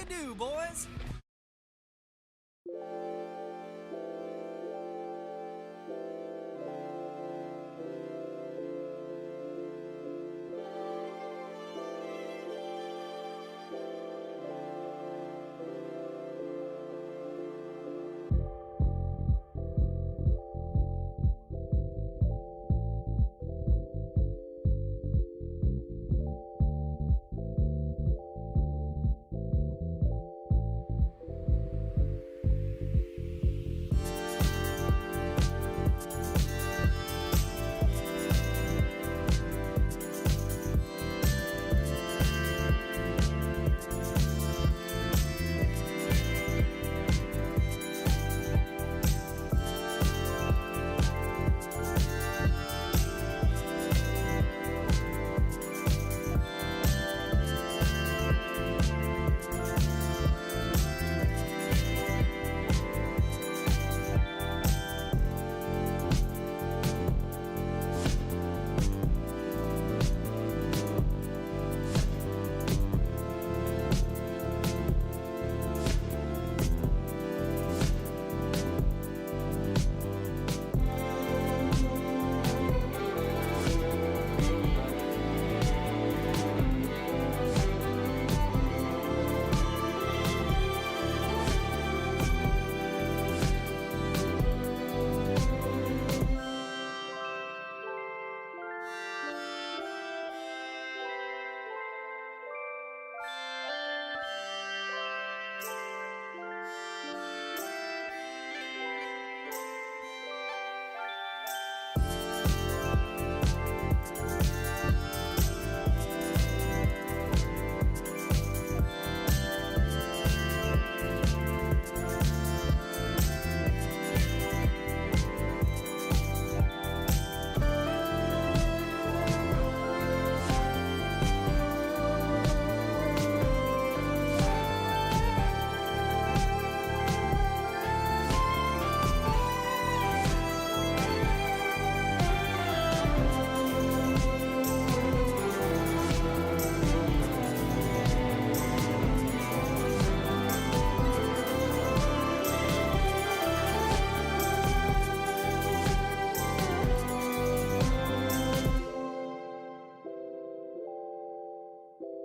do, boys?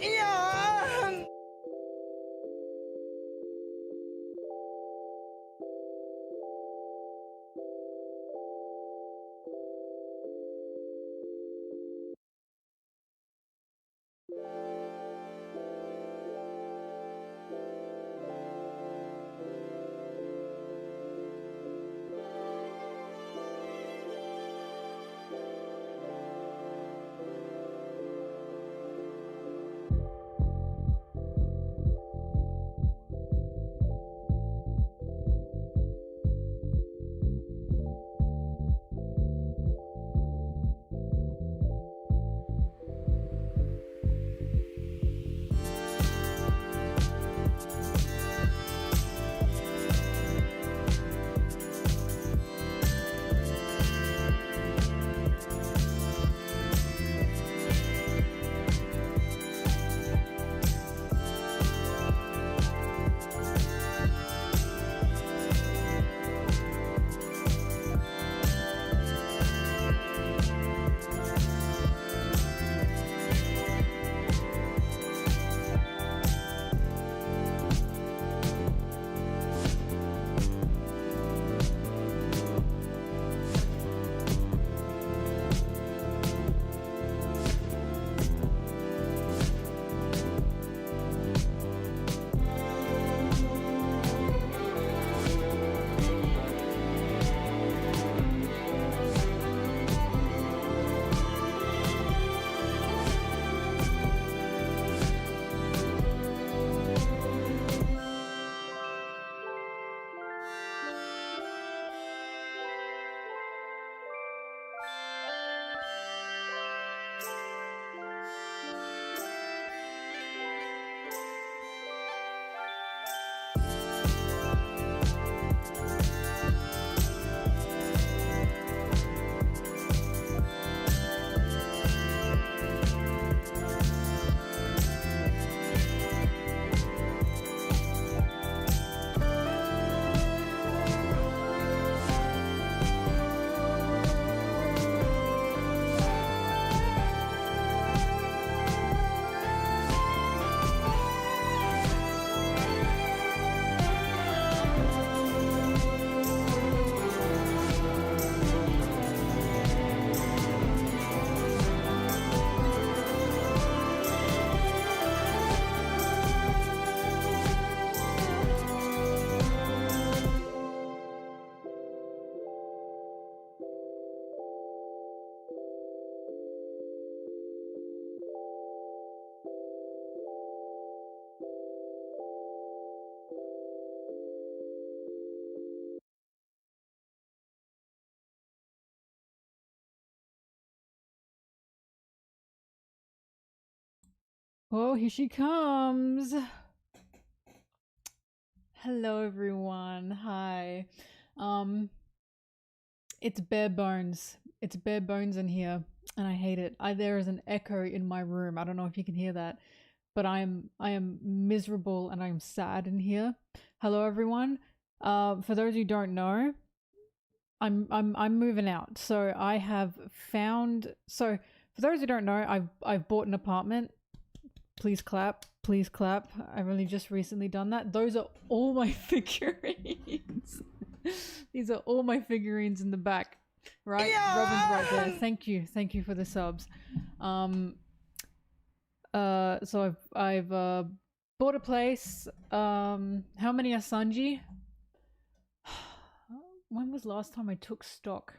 Yeah! Oh, here she comes. Hello everyone. Hi. Um it's bare bones. It's bare bones in here and I hate it. There is an echo in my room. I don't know if you can hear that, but I am miserable and I am sad in here. Hello everyone. For those who don't know, I'm moving out. So I have found so for those who don't know, I've bought an apartment. Please clap. Please clap. I've only just recently done that. Those are all my figurines. These are all my figurines in the back. Right? Yeah! Robin's right there. Thank you. Thank you for the subs. So I've bought a place. How many are Sanji? When was last time I took stock?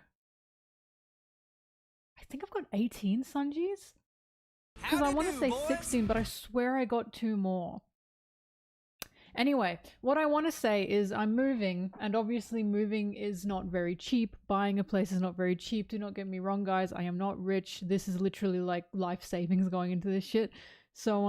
I think I've got 18 Sanjis. Because I want to say boys? 16, but I swear I got 2 more. Anyway, what I want to say is I'm moving, and obviously moving is not very cheap. Buying a place is not very cheap. Do not get me wrong, guys. I am not rich. This is literally like life savings going into this shit. So,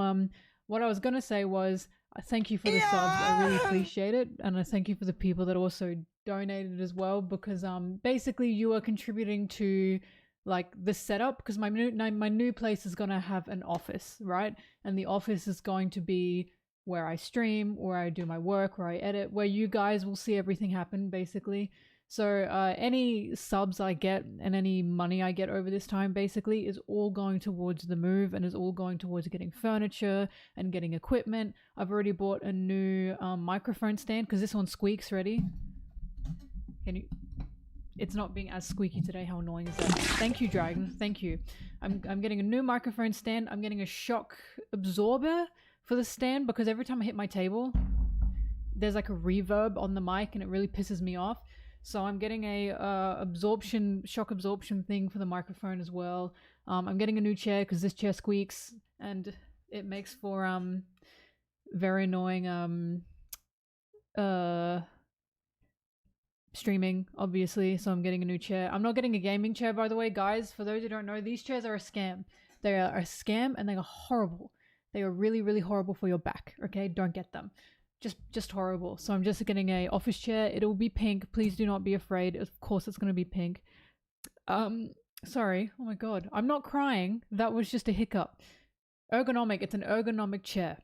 what I was going to say was thank you for the subs. I really appreciate it. And I thank you for the people that also donated as well, because basically you are contributing to like the setup, because my new place is gonna have an office, right? And the office is going to be where I stream, where I do my work, where I edit, where you guys will see everything happen basically. So any subs I get and any money I get over this time basically is all going towards the move and is all going towards getting furniture and getting equipment. I've already bought a new microphone stand because this one squeaks. Ready? Can you? It's not being as squeaky today. How annoying is that? Thank you, Dragon. Thank you. I'm getting a new microphone stand. I'm getting a shock absorber for the stand because every time I hit my table, there's like a reverb on the mic and it really pisses me off. So I'm getting a shock absorption thing for the microphone as well. I'm getting a new chair because this chair squeaks and it makes for very annoying streaming, obviously. So I'm getting a new chair. I'm not getting a gaming chair, by the way, guys. For those who don't know, these chairs are a scam. They are a scam and they are horrible. They are really, really horrible for your back. Okay, don't get them. Just horrible. So I'm just getting a office chair. It'll be pink. Please do not be afraid. Of course, it's gonna be pink. Sorry. Oh my god, I'm not crying. That was just a hiccup. Ergonomic. It's an ergonomic chair.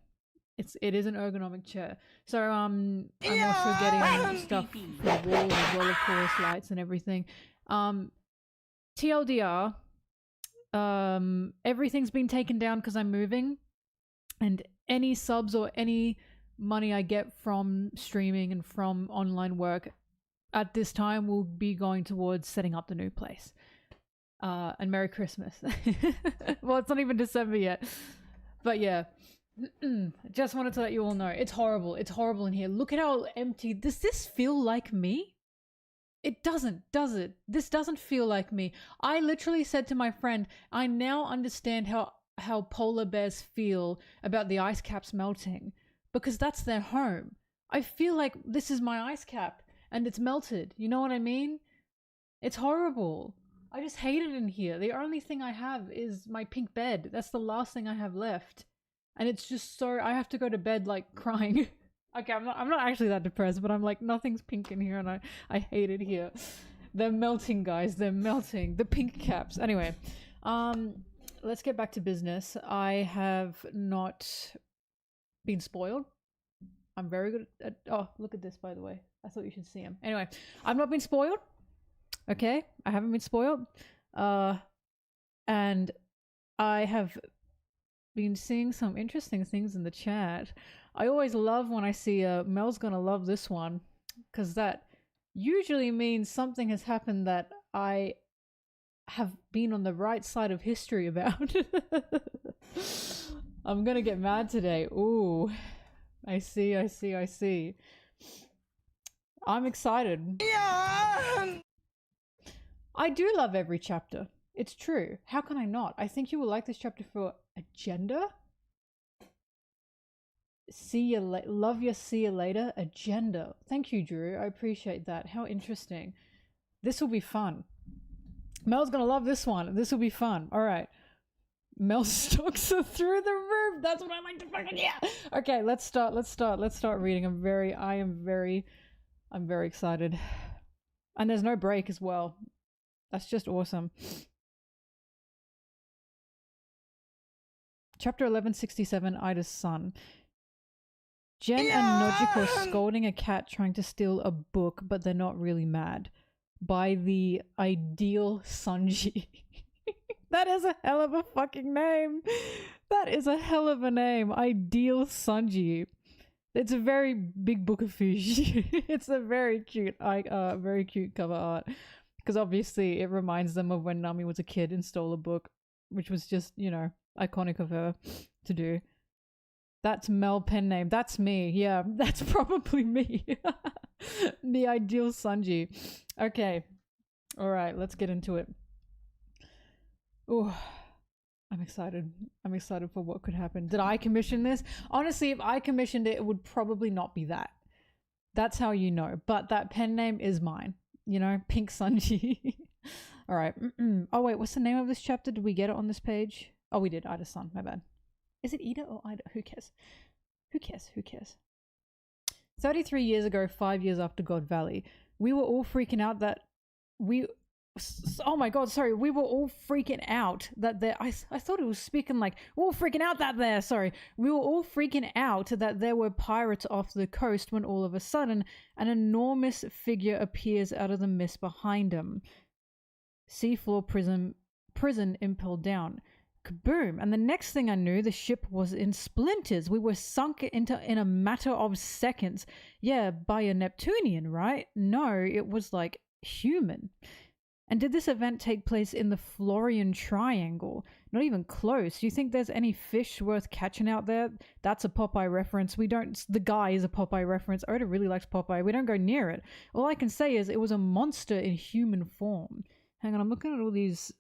It is an ergonomic chair. So I'm also getting stuff for the walls as well, of course, lights and everything. TLDR, everything's been taken down because I'm moving, and any subs or any money I get from streaming and from online work at this time will be going towards setting up the new place. And Merry Christmas. Well, it's not even December yet, but yeah. Just wanted to let you all know it's horrible. It's horrible in here. Look at how empty. Does this feel like me? It doesn't, does it? This doesn't feel like me. I literally said to my friend, I now understand how polar bears feel about the ice caps melting, because that's their home. I feel like this is my ice cap and it's melted. You know what I mean? It's horrible. I just hate it in here. The only thing I have is my pink bed. That's the last thing I have left. And it's just so, I have to go to bed like crying. Okay, I'm not actually that depressed, but I'm like, nothing's pink in here and I hate it here. They're melting, guys. They're melting. The pink caps. Anyway, let's get back to business. I have not been spoiled. I'm very good at, oh, look at this, by the way. I thought you should see him. Anyway, I've not been spoiled. Okay, I haven't been spoiled. And I have been seeing some interesting things in the chat. I always love when I see Mel's gonna love this one, because that usually means something has happened that I have been on the right side of history about. I'm gonna get mad today. Ooh, I see. I'm excited. Yeah! I do love every chapter. It's true. How can I not? I think you will like this chapter for agenda. See you love you. See you later. Agenda. Thank you, Drew. I appreciate that. How interesting. This will be fun. Mel's gonna love this one. This will be fun. All right. Mel stalks her through the roof. That's what I like to fucking hear. Okay, let's start reading. I'm very excited. And there's no break as well. That's just awesome. Chapter 1167, Ida's son. Jen and Nojiko are scolding a cat trying to steal a book, but they're not really mad. By the ideal Sanji. That is a hell of a fucking name. That is a hell of a name. Ideal Sanji. It's a very big book of fish. It's a very cute cover art. Because obviously it reminds them of when Nami was a kid and stole a book, which was just, you know, iconic of her to do. That's Mel pen name. That's me. Yeah, that's probably me. The ideal Sanji. Okay. All right, let's get into it. Oh, I'm excited. I'm excited for what could happen. Did I commission this? Honestly, if I commissioned it, it would probably not be that. That's how you know. But that pen name is mine. You know, Pink Sanji. All right. Oh, wait, what's the name of this chapter? Did we get it on this page? Oh, we did. Ida's son. My bad. Is it Ida or Ida? Who cares? Who cares? Who cares? 33 years ago, 5 years after God Valley, we were all freaking out that oh my god, sorry. We were all freaking out that there... I thought it was speaking like... We're all freaking out that there... Sorry. We were all freaking out that there were pirates off the coast when all of a sudden an enormous figure appears out of the mist behind him. Seafloor prison impelled down. Kaboom! And the next thing I knew, the ship was in splinters. We were sunk in a matter of seconds. Yeah, by a Neptunian, right? No, it was like human. And did this event take place in the Florian Triangle? Not even close. Do you think there's any fish worth catching out there? That's a Popeye reference. The guy is a Popeye reference. Oda really likes Popeye. We don't go near it. All I can say is it was a monster in human form. Hang on, I'm looking at all these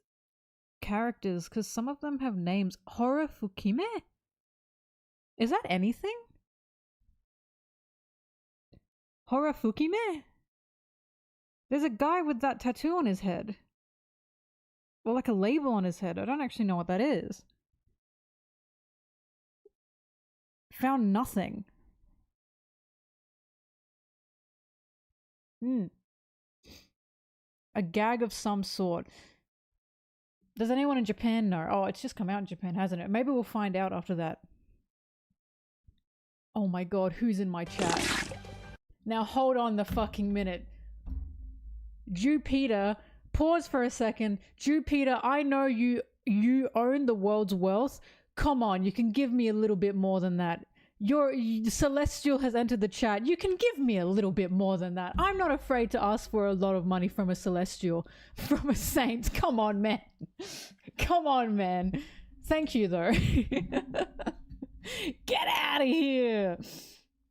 characters because some of them have names. Hora Fukime? Is that anything? Hora Fukime? There's a guy with that tattoo on his head. Or like a label on his head. I don't actually know what that is. Found nothing. A gag of some sort. Does anyone in Japan know? Oh, it's just come out in Japan, hasn't it? Maybe we'll find out after that. Oh my god, who's in my chat? Now hold on the fucking minute. Jupiter, pause for a second. Jupiter, I know you own the world's wealth. Come on, you can give me a little bit more than that. Your Celestial has entered the chat. You can give me a little bit more than that. I'm not afraid to ask for a lot of money from a Celestial, from a saint. Come on, man. Come on, man. Thank you, though. Get out of here.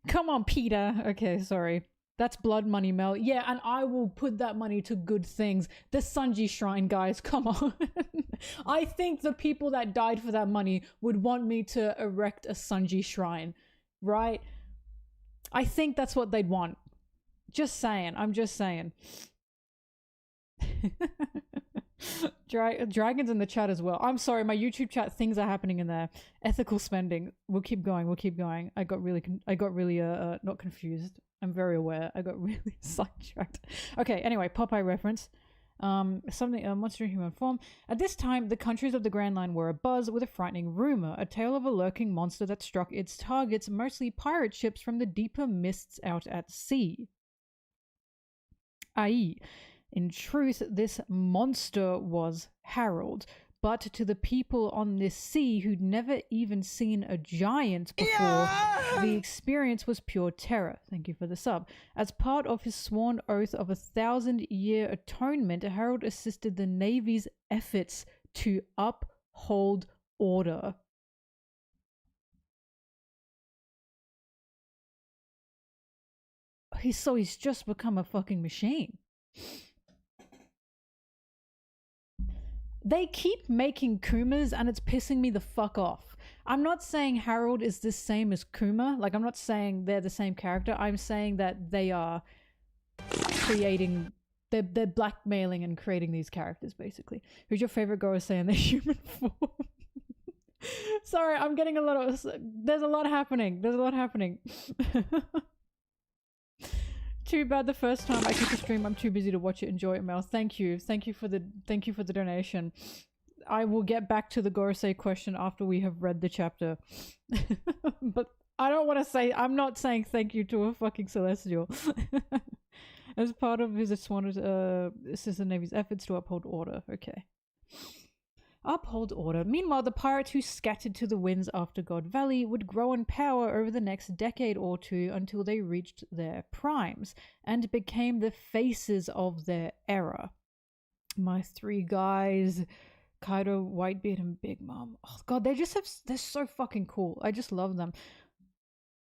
Come on, Peter. Okay, sorry. That's blood money, Mel. Yeah, and I will put that money to good things. The Sanji Shrine, guys, come on. I think the people that died for that money would want me to erect a Sanji Shrine, right? I think that's what they'd want. Just saying. I'm just saying. Dragons in the chat as well. I'm sorry, my YouTube chat, things are happening in there. Ethical spending. We'll keep going. We'll keep going. I got really not confused. I'm very aware. I got really sidetracked. Okay, anyway, Popeye reference. A monster in human form. At this time, the countries of the Grand Line were abuzz with a frightening rumor, a tale of a lurking monster that struck its targets, mostly pirate ships from the deeper mists out at sea. I.e., in truth, this monster was Harold. But to the people on this sea who'd never even seen a giant before, the experience was pure terror. Thank you for the sub. As part of his sworn oath of 1,000-year atonement, Harold assisted the Navy's efforts to uphold order. He's just become a fucking machine. They keep making Kumas and it's pissing me the fuck off. I'm not saying Harold is the same as Kuma. Like, I'm not saying they're the same character. I'm saying that they are creating... They're blackmailing and creating these characters, basically. Who's your favorite girl saying they're human form? Sorry, I'm getting a lot of... There's a lot happening. There's a lot happening. Too bad the first time I took a stream, I'm too busy to watch it. Enjoy it, Mel. Thank you. Thank you for the donation. I will get back to the Gorosei question after we have read the chapter. But I don't want to say... I'm not saying thank you to a fucking Celestial. As part of his Sister Navy's efforts to uphold order. Okay. Uphold order. Meanwhile, the pirates who scattered to the winds after God Valley would grow in power over the next decade or two until they reached their primes and became the faces of their era. My three guys, Kaido, Whitebeard, and Big Mom. Oh god, they're so fucking cool. I just love them.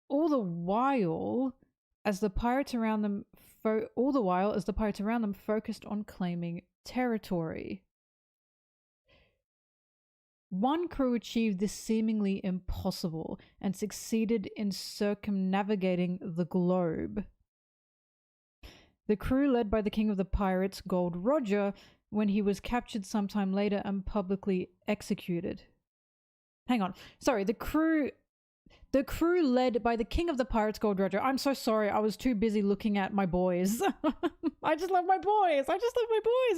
All the while, as the pirates around them focused on claiming territory. One crew achieved this seemingly impossible and succeeded in circumnavigating the globe. The crew led by the king of the pirates, Gold Roger, when he was captured sometime later and publicly executed. Hang on. Sorry, the crew led by the king of the pirates, Gold Roger. I'm so sorry. I was too busy looking at my boys. I just love my boys. I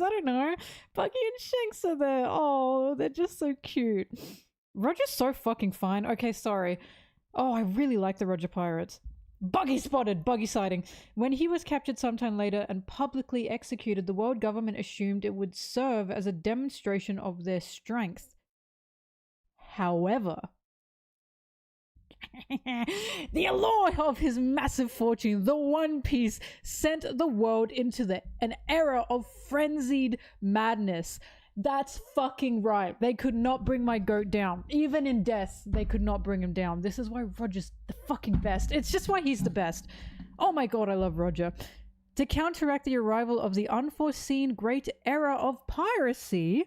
don't know. Buggy and Shanks are there. Oh, they're just so cute. Roger's so fucking fine. Okay, sorry. Oh, I really like the Roger pirates. Buggy spotted. Buggy sighting. When he was captured sometime later and publicly executed, the world government assumed it would serve as a demonstration of their strength. However... the allure of his massive fortune, the One Piece, sent the world into an era of frenzied madness. That's fucking right. They could not bring my goat down. Even in death, they could not bring him down. This is why Roger's the fucking best. It's just why he's the best. Oh my god, I love Roger. To counteract the arrival of the unforeseen great era of piracy...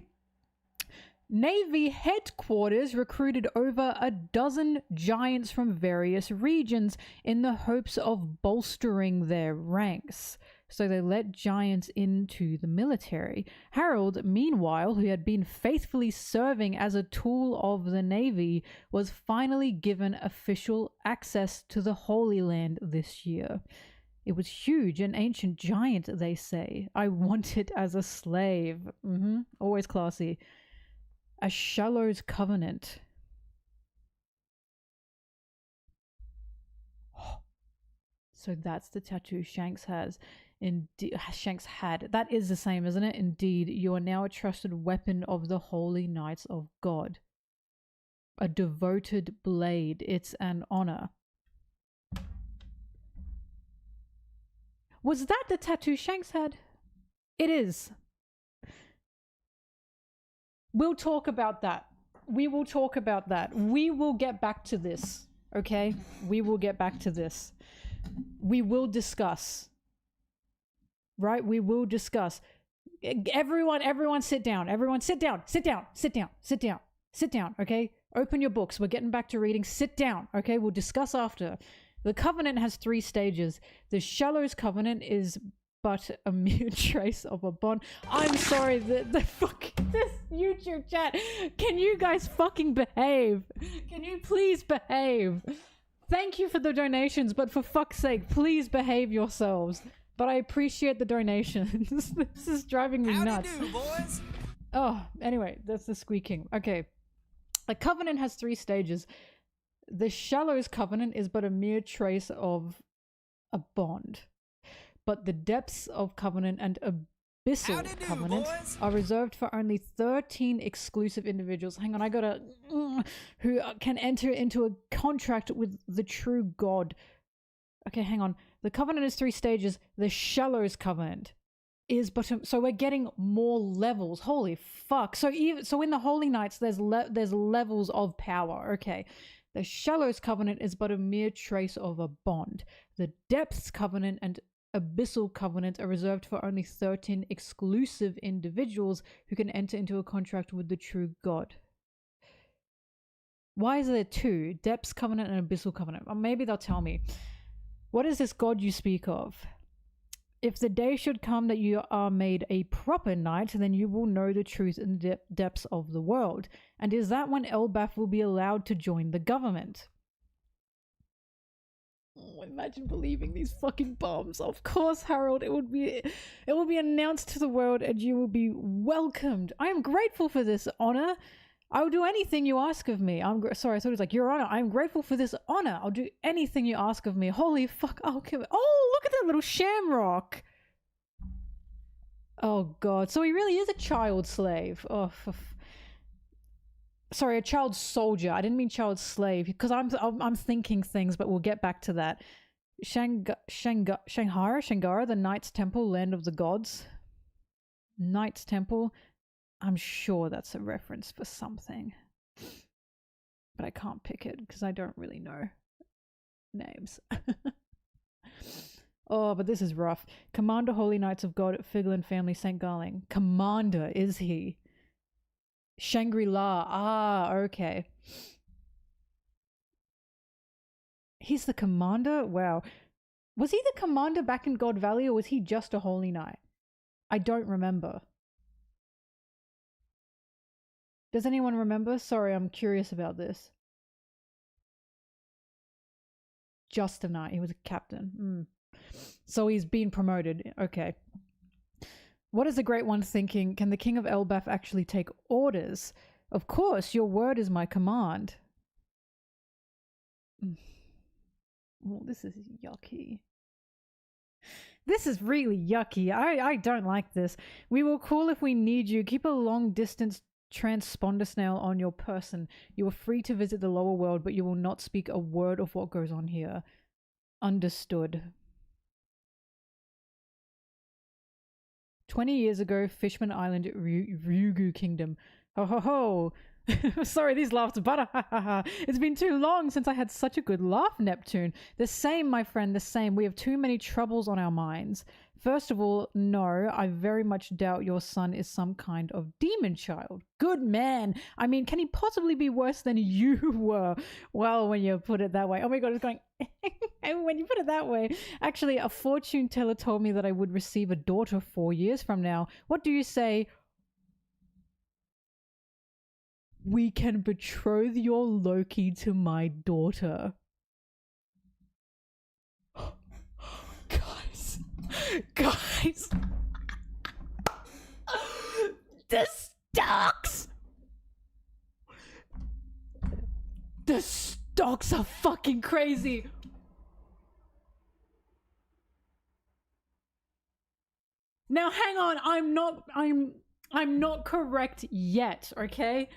Navy headquarters recruited over a dozen giants from various regions in the hopes of bolstering their ranks. So they let giants into the military. Harold, meanwhile, who had been faithfully serving as a tool of the Navy, was finally given official access to the Holy Land this year. It was huge, an ancient giant, they say. I want it as a slave. Always classy. A Shallow's Covenant. So that's the tattoo Shanks has. Shanks had. That is the same, isn't it? Indeed, you are now a trusted weapon of the Holy Knights of God. A devoted blade. It's an honor. Was that the tattoo Shanks had? It is. We'll talk about that. We will talk about that. We will get back to this. Okay? We will get back to this. We will discuss. Right? We will discuss. Everyone sit down. Everyone sit down. Sit down. Sit down. Sit down. Sit down. Okay? Open your books. We're getting back to reading. Sit down. Okay? We'll discuss after. The Covenant has 3 stages. The Shallow's Covenant is but a mere trace of a bond. I'm sorry, the fuck this YouTube chat. Can you guys fucking behave? Can you please behave? Thank you for the donations, but for fuck's sake, please behave yourselves. But I appreciate the donations. This is driving me nuts. Howdy do, boys? Oh, anyway, that's the squeaking. Okay. The Covenant has 3 stages. The Shallow's Covenant is but a mere trace of a bond. But the depths of Covenant and Abyssal Covenant are reserved for only 13 exclusive individuals. Hang on, I gotta... who can enter into a contract with the true God. Okay, hang on. The Covenant is 3 stages. The Shallow's Covenant is but... so we're getting more levels. Holy fuck. So in the Holy Knights, there's levels of power. Okay. The Shallow's Covenant is but a mere trace of a bond. The Depths Covenant and Abyssal Covenant are reserved for only 13 exclusive individuals who can enter into a contract with the true God. Why is there 2? Depths Covenant and Abyssal Covenant. Or maybe they'll tell me. What is this God you speak of? If the day should come that you are made a proper knight, then you will know the truth in the depths of the world. And is that when Elbaf will be allowed to join the government? Oh, imagine believing these fucking bombs. Of course, Harold, it will be announced to the world and you will be welcomed. I am grateful for this honor. I will do anything you ask of me. Sorry, I thought it was like, Your Honor, I'm grateful for this honor. I'll do anything you ask of me. Holy fuck, I'll kill it. Oh, look at that little shamrock. Oh god, so he really is a child slave. Oh, sorry, a child soldier. I didn't mean child slave, because I'm thinking things, but we'll get back to that. Shangara, the Knight's Temple, land of the gods. Knight's Temple. I'm sure that's a reference for something. But I can't pick it because I don't really know names. Oh, but this is rough. Commander Holy Knights of God at Figlin Family St. Garling. Commander, is he? Shangri-La. Ah, okay. He's the commander? Wow. Was he the commander back in God Valley, or was he just a Holy Knight? I don't remember. Does anyone remember? Sorry, I'm curious about this. Just a knight. He was a captain. So he's been promoted. Okay. What is the Great One thinking? Can the King of Elbaf actually take orders? Of course, your word is my command. Oh, this is yucky. This is really yucky. I don't like this. We will call if we need you. Keep a long distance transponder snail on your person. You are free to visit the lower world, but you will not speak a word of what goes on here. Understood. 20 years ago, Fishman Island, Ryugu Kingdom. Ho ho ho! Sorry, these laughs, but it's been too long since I had such a good laugh, Neptune. The same, my friend, the same. We have too many troubles on our minds. First of all, no, I very much doubt your son is some kind of demon child. Good man. I mean, can he possibly be worse than you were? Well, when you put it that way. Oh my god, it's going... when you put it that way. Actually, a fortune teller told me that I would receive a daughter 4 years from now. What do you say? We can betroth your Loki to my daughter. Guys. The stocks. The stocks are fucking crazy. Now hang on, I'm not correct yet, okay?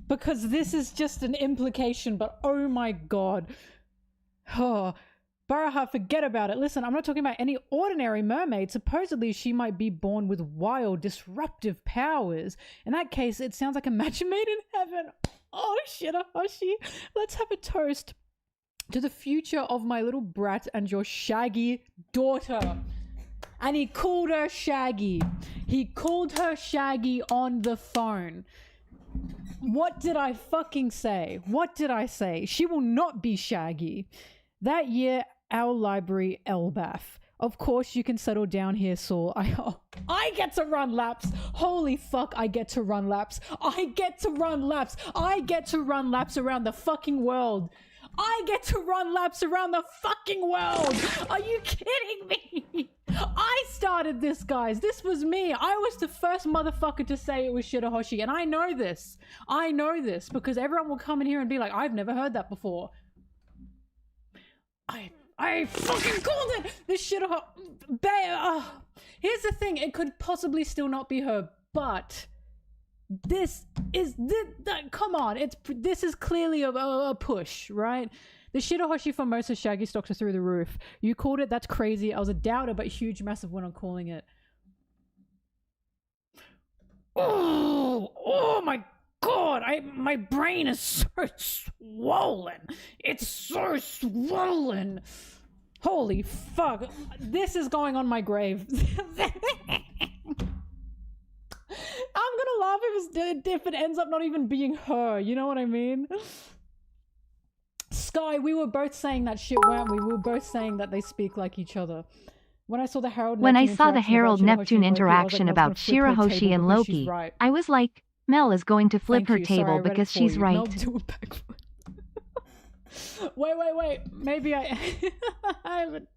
Because this is just an implication, but oh my god. Oh, Baraha, forget about it. Listen, I'm not talking about any ordinary mermaid. Supposedly she might be born with wild, disruptive powers. In that case, it sounds like a match made in heaven. Oh shit, Hoshi. Let's have a toast to the future of my little brat and your shaggy daughter. And he called her Shaggy. He called her Shaggy on the phone. What did I fucking say? What did I say? She will not be Shaggy. That year, our library, Elbaf. Of course you can settle down here, Saul. I get to run laps. Holy fuck, I get to run laps. I get to run laps. I get to run laps around the fucking world. I get to run laps around the fucking world. Are you kidding me? I started this, guys. This was me. I was the first motherfucker to say it was Shirahoshi, and I know this. I know this because everyone will come in here and be like, I've never heard that before. I fucking called it! This Shirahoshi... Here's the thing. It could possibly still not be her, but... This is... come on. This is clearly a push, right? The Shirahoshi Formosa Shaggy stocks are through the roof. You called it, that's crazy. I was a doubter, but huge, massive when I'm calling it. Oh my god! My brain is so swollen. It's so swollen. Holy fuck. This is going on my grave. I'm gonna laugh if it ends up not even being her. You know what I mean? Sky, we were both saying that shit, weren't we? We were both saying that they speak like each other. When I saw the Harold When I Neptune saw the interaction about Harold Shirahoshi Neptune and Loki, I was like, interaction Mel's about gonna flip her Shirahoshi table and because she's Loki, right. I was like, Mel is going to flip Thank her you. Sorry, I table read it because for she's you. right. Mel, do a backflip. Wait. Maybe I haven't.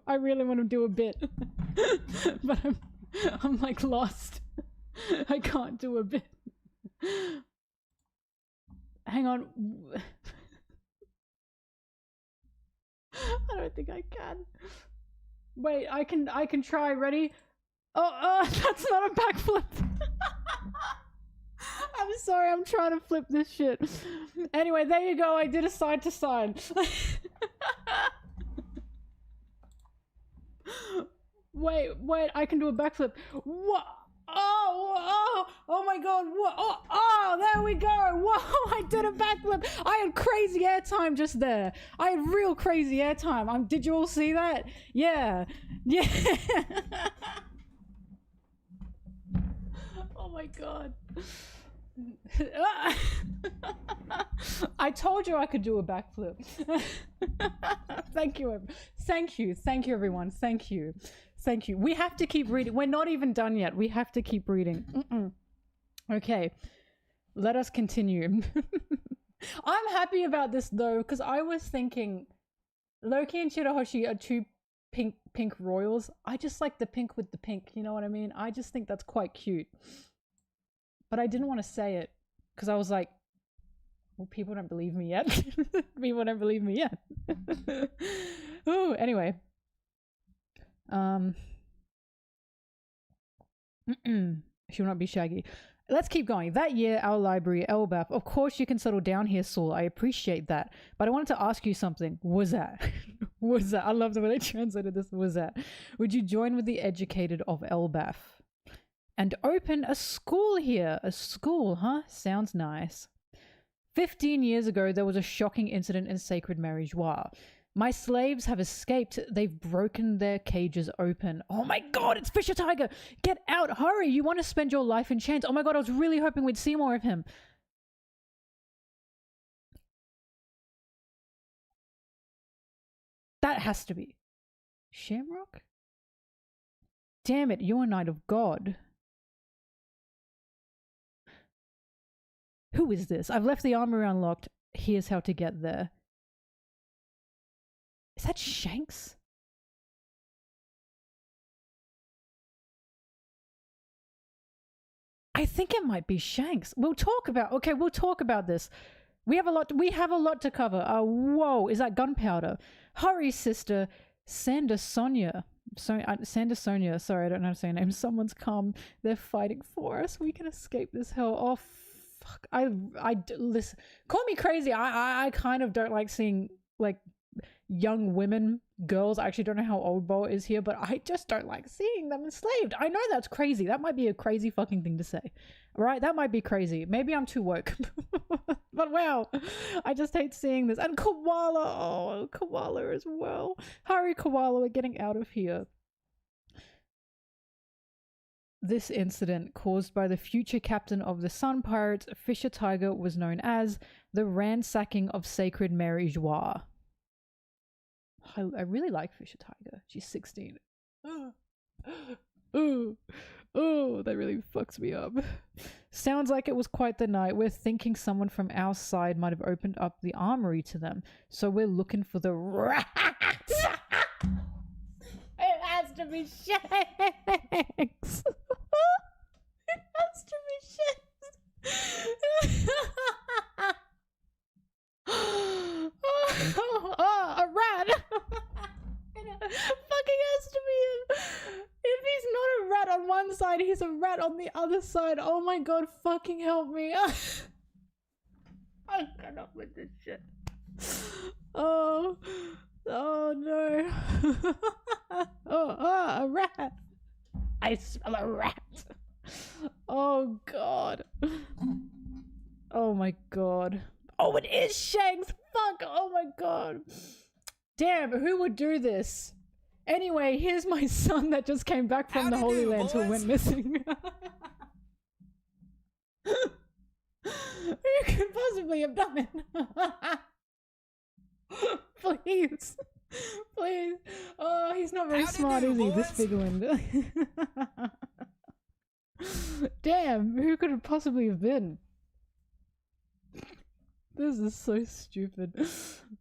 I really want to do a bit, but I'm like lost. I can't do a bit. Hang on. I don't think I can. Wait, I can try. Ready? Oh, that's not a backflip. I'm sorry, I'm trying to flip this shit. Anyway, there you go. I did a side to side. Wait, I can do a backflip. What? Oh my god, what? Oh, there we go. Whoa, I did a backflip. I had crazy airtime just there. I had real crazy airtime. Did you all see that? Yeah. Oh my god. I told you I could do a backflip. Thank you everyone. Thank you. We have to keep reading. We're not even done yet. We have to keep reading. Okay, let us continue. I'm happy about this though, because I was thinking Loki and Shirahoshi are two pink royals. I just like the pink with the pink, you know what I mean? I just think that's quite cute. But I didn't want to say it because I was like, well, people don't believe me yet. People don't believe me yet. Ooh, anyway. She will not be Shaggy. Let's keep going. That year, our library, Elbaf. Of course, you can settle down here, Saul. I appreciate that. But I wanted to ask you something. Was that? Was that? I love the way they translated this. Was that? Would you join with the educated of Elbaf? And open a school here. A school, huh? Sounds nice. 15 years ago, there was a shocking incident in Sacred Marijois. My slaves have escaped. They've broken their cages open. Oh my god, it's Fisher Tiger! Get out! Hurry! You want to spend your life in chains. Oh my god, I was really hoping we'd see more of him. That has to be Shamrock? Damn it, you're a knight of God. Who is this? I've left the armory unlocked. Here's how to get there. Is that Shanks? I think it might be Shanks. We'll talk about this. We have a lot to cover. Whoa, is that gunpowder? Hurry, sister. Sanda Sonia. Sanda Sonia. Sorry, I don't know how to say her name. Someone's come. They're fighting for us. We can escape this hell. Oh, fuck. Listen. Call me crazy. I kind of don't like seeing, like, young women, girls. I actually don't know how old Bo is here, but I just don't like seeing them enslaved. I know that's crazy. That might be a crazy fucking thing to say, right? That might be crazy. Maybe I'm too woke. But wow, I just hate seeing this. And Koala, oh, Koala as well. Hurry, Koala, we're getting out of here. This incident, caused by the future captain of the Sun Pirates, Fisher Tiger, was known as the ransacking of Sacred Marijois. I really like Fisher Tiger. She's 16. Ooh, that really fucks me up. Sounds like it was quite the night. We're thinking someone from our side might have opened up the armory to them. So we're looking for the rats. It has to be Shanks. It has to be Shanks. A rat. It fucking has to be him. If he's not a rat on one side, he's a rat on the other side. Oh my god, fucking help me. I cannot with this shit. Oh no. A rat. I smell a rat. Oh god. Oh my god. Oh, it is Shanks! Fuck! Oh my god. Damn, who would do this? Anyway, here's my son that just came back from the Holy Land who went missing. He Who could possibly have done it? Please. Please. Oh, he's not very smart, is he, this Figland? Damn, who could it possibly have been? This is so stupid.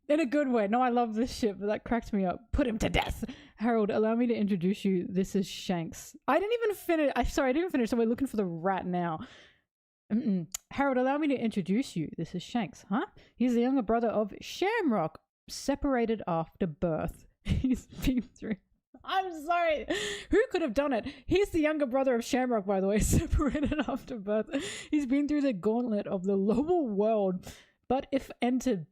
In a good way. No, I love this shit, but that cracked me up. Put him to death! Harold, allow me to introduce you. This is Shanks. I didn't even finish. Sorry, I didn't finish, so we're looking for the rat now. Harold, allow me to introduce you. This is Shanks, huh? He's the younger brother of Shamrock, separated after birth. He's been through... I'm sorry. Who could have done it? He's the younger brother of Shamrock, by the way, separated after birth. He's been through the gauntlet of the lower world, but if entered...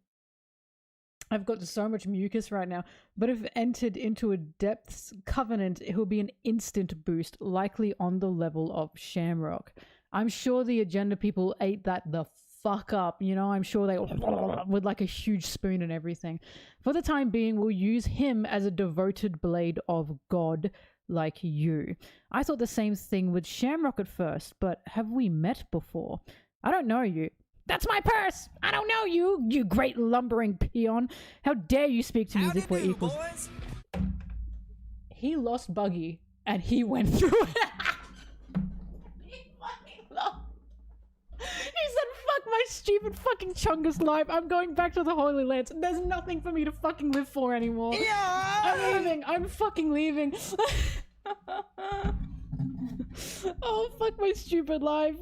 I've got so much mucus right now. But if entered into a depths covenant, it will be an instant boost, likely on the level of Shamrock. I'm sure the agenda people ate that the fuck up, you know? I'm sure they with like a huge spoon and everything. For the time being, we'll use him as a devoted blade of God like you. I thought the same thing with Shamrock at first, but have we met before? I don't know you. That's my purse! I don't know you, you great lumbering peon. How dare you speak to me as if we're equals. Boys? He lost Buggy, and he went through it. He fucking lost. He said, fuck my stupid fucking Chungus life. I'm going back to the Holy Lands. There's nothing for me to fucking live for anymore. Yeah! I'm leaving. I'm fucking leaving. Oh, fuck my stupid life.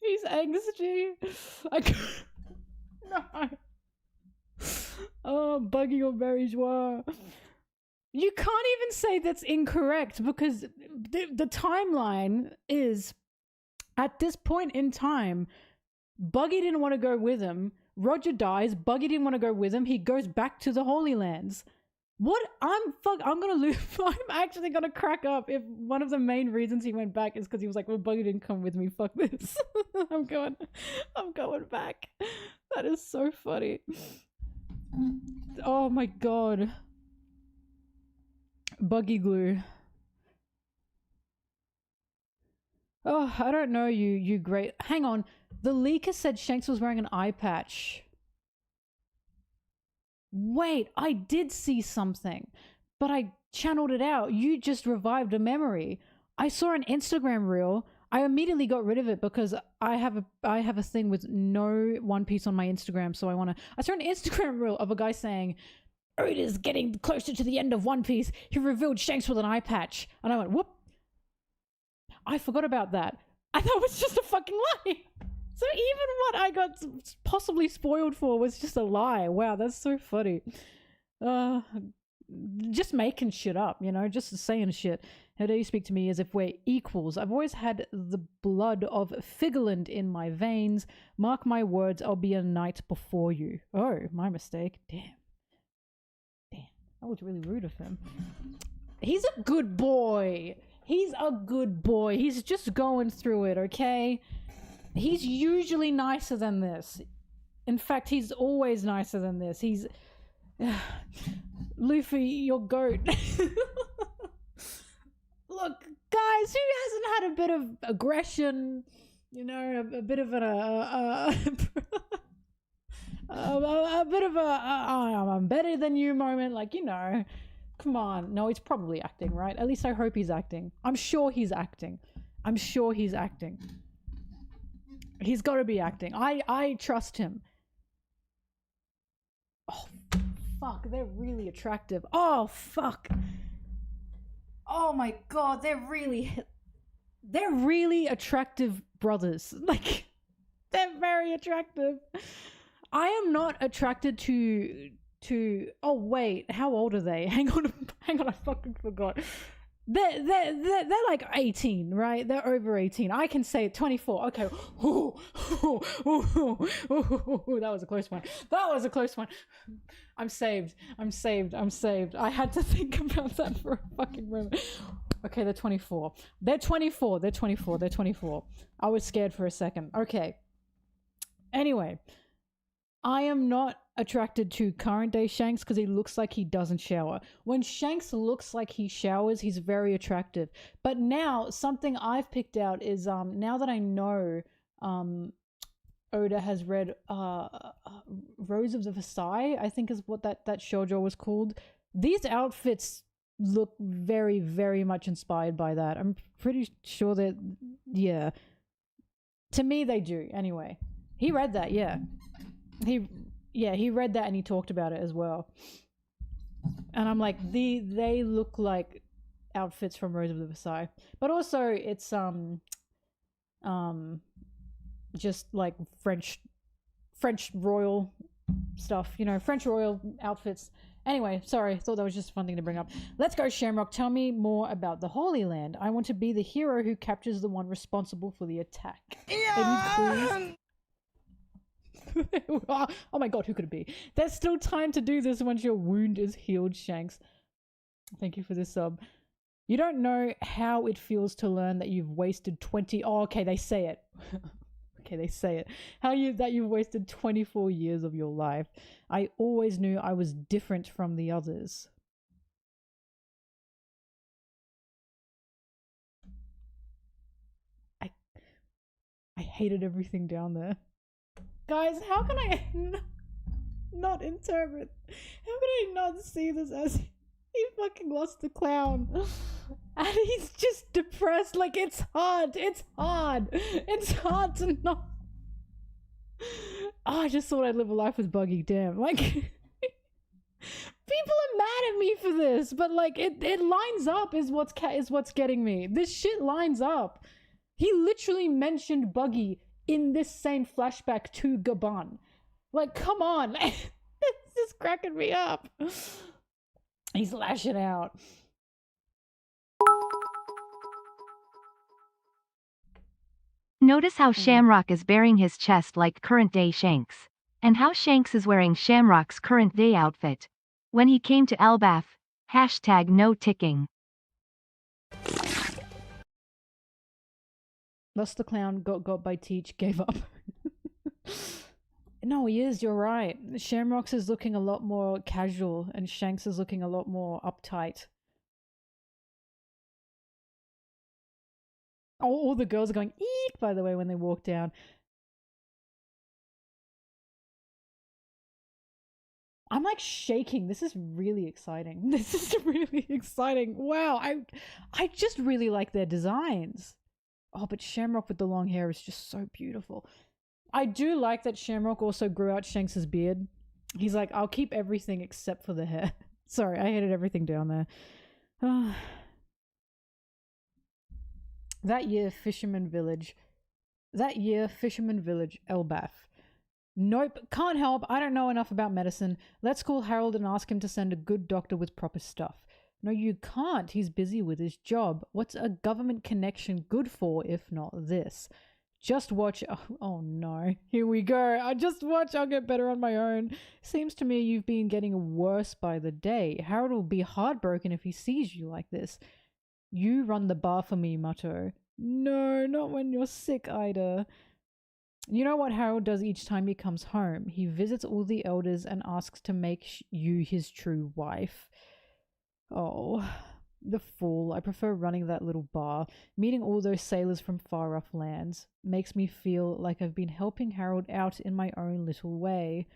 He's angsty. No. Oh, Buggy or Berry Joie. You can't even say that's incorrect because the timeline is, at this point in time, Buggy didn't want to go with him. Roger dies. Buggy didn't want to go with him. He goes back to the Holy Lands. What? I'm gonna lose. I'm actually gonna crack up if one of the main reasons he went back is because he was like, well, Buggy didn't come with me. Fuck this. I'm going back. That is so funny. Oh my god. Buggy glue. Oh, I don't know you great. Hang on. The leaker said Shanks was wearing an eye patch. Wait, I did see something, but I channeled it out. You just revived a memory. I saw an Instagram reel. I immediately got rid of it because I have a thing with no One Piece on my Instagram, so I saw an Instagram reel of a guy saying, "It is getting closer to the end of One Piece. He revealed Shanks with an eye patch." And I went, whoop. I forgot about that. I thought it was just a fucking lie. So even what I got possibly spoiled for was just a lie. Wow, that's so funny. Just making shit up, you know, just saying shit. How dare you speak to me as if we're equals? I've always had the blood of Figland in my veins. Mark my words, I'll be a knight before you. Oh, my mistake. Damn. That was really rude of him. He's a good boy. He's a good boy. He's just going through it, okay? He's usually nicer than this. In fact, he's always nicer than this. He's... Luffy, your goat. Look, guys, who hasn't had a bit of aggression? You know, a bit of a bit of a I'm better than you moment, like, you know. Come on. No, he's probably acting, right? At least I hope he's acting. I'm sure he's acting. He's got to be acting. I trust him. Oh, fuck. They're really attractive. Oh, fuck. Oh my god. They're really attractive brothers. Like, they're very attractive. I am not attracted to oh wait, how old are they? Hang on, I fucking forgot. They're like 18, right? They're over 18. I can say 24. Okay. Ooh, that was a close one. I'm saved. I had to think about that for a fucking moment. Okay, they're 24. They're 24. I was scared for a second. Okay. Anyway, I am not attracted to current day Shanks because he looks like he doesn't shower. When Shanks looks like he showers, he's very attractive. But now, something I've picked out is now that I know Oda has read Rose of the Versailles, I think is what that shoujo was called. These outfits look very, very much inspired by that. I'm pretty sure that, yeah. To me, they do. Anyway, he read that, yeah. He read that and he talked about it as well. And I'm like, they look like outfits from Rose of the Versailles. But also, it's just like French royal stuff, you know, French royal outfits. Anyway, sorry, thought that was just a fun thing to bring up. Let's go, Shamrock. Tell me more about the Holy Land. I want to be the hero who captures the one responsible for the attack. Yeah! Oh my god, who could it be? There's still time to do this once your wound is healed, Shanks. Thank you for this sub. You don't know how it feels to learn that you've wasted 20... Oh, okay, they say it. Okay, they say it. That you've wasted 24 years of your life. I always knew I was different from the others. I hated everything down there. Guys, how can I not interpret? How can I not see this as he fucking lost the clown? And he's just depressed. Like, it's hard. It's hard. It's hard to not... Oh, I just thought I'd live a life with Buggy. Damn. Like, people are mad at me for this, but like, it lines up is what's getting me. This shit lines up. He literally mentioned Buggy in this same flashback to Gaban. Like, come on. This is cracking me up. He's lashing out. Notice how Shamrock is bearing his chest like current-day Shanks. And how Shanks is wearing Shamrock's current-day outfit. When he came to Elbaf, #no ticking. Lost the clown, got by Teach, gave up. No, he is, you're right. Shamrock's is looking a lot more casual and Shanks is looking a lot more uptight. Oh, all the girls are going eek, by the way, when they walk down. I'm like shaking. This is really exciting. This is really exciting. Wow, I just really like their designs. Oh, but Shamrock with the long hair is just so beautiful. I do like that Shamrock also grew out Shanks' beard. He's like, I'll keep everything except for the hair. Sorry, I hated everything down there. That year, Fisherman Village, Elbaf. Nope, can't help. I don't know enough about medicine. Let's call Harold and ask him to send a good doctor with proper stuff. No, you can't. He's busy with his job. What's a government connection good for if not this? Just watch. Oh no. Here we go. Just watch. I'll get better on my own. Seems to me you've been getting worse by the day. Harold will be heartbroken if he sees you like this. You run the bar for me, Mutto. No, not when you're sick, Ida. You know what Harold does each time he comes home? He visits all the elders and asks to make you his true wife. Oh, the fool. I prefer running that little bar. Meeting all those sailors from far off lands makes me feel like I've been helping Harold out in my own little way.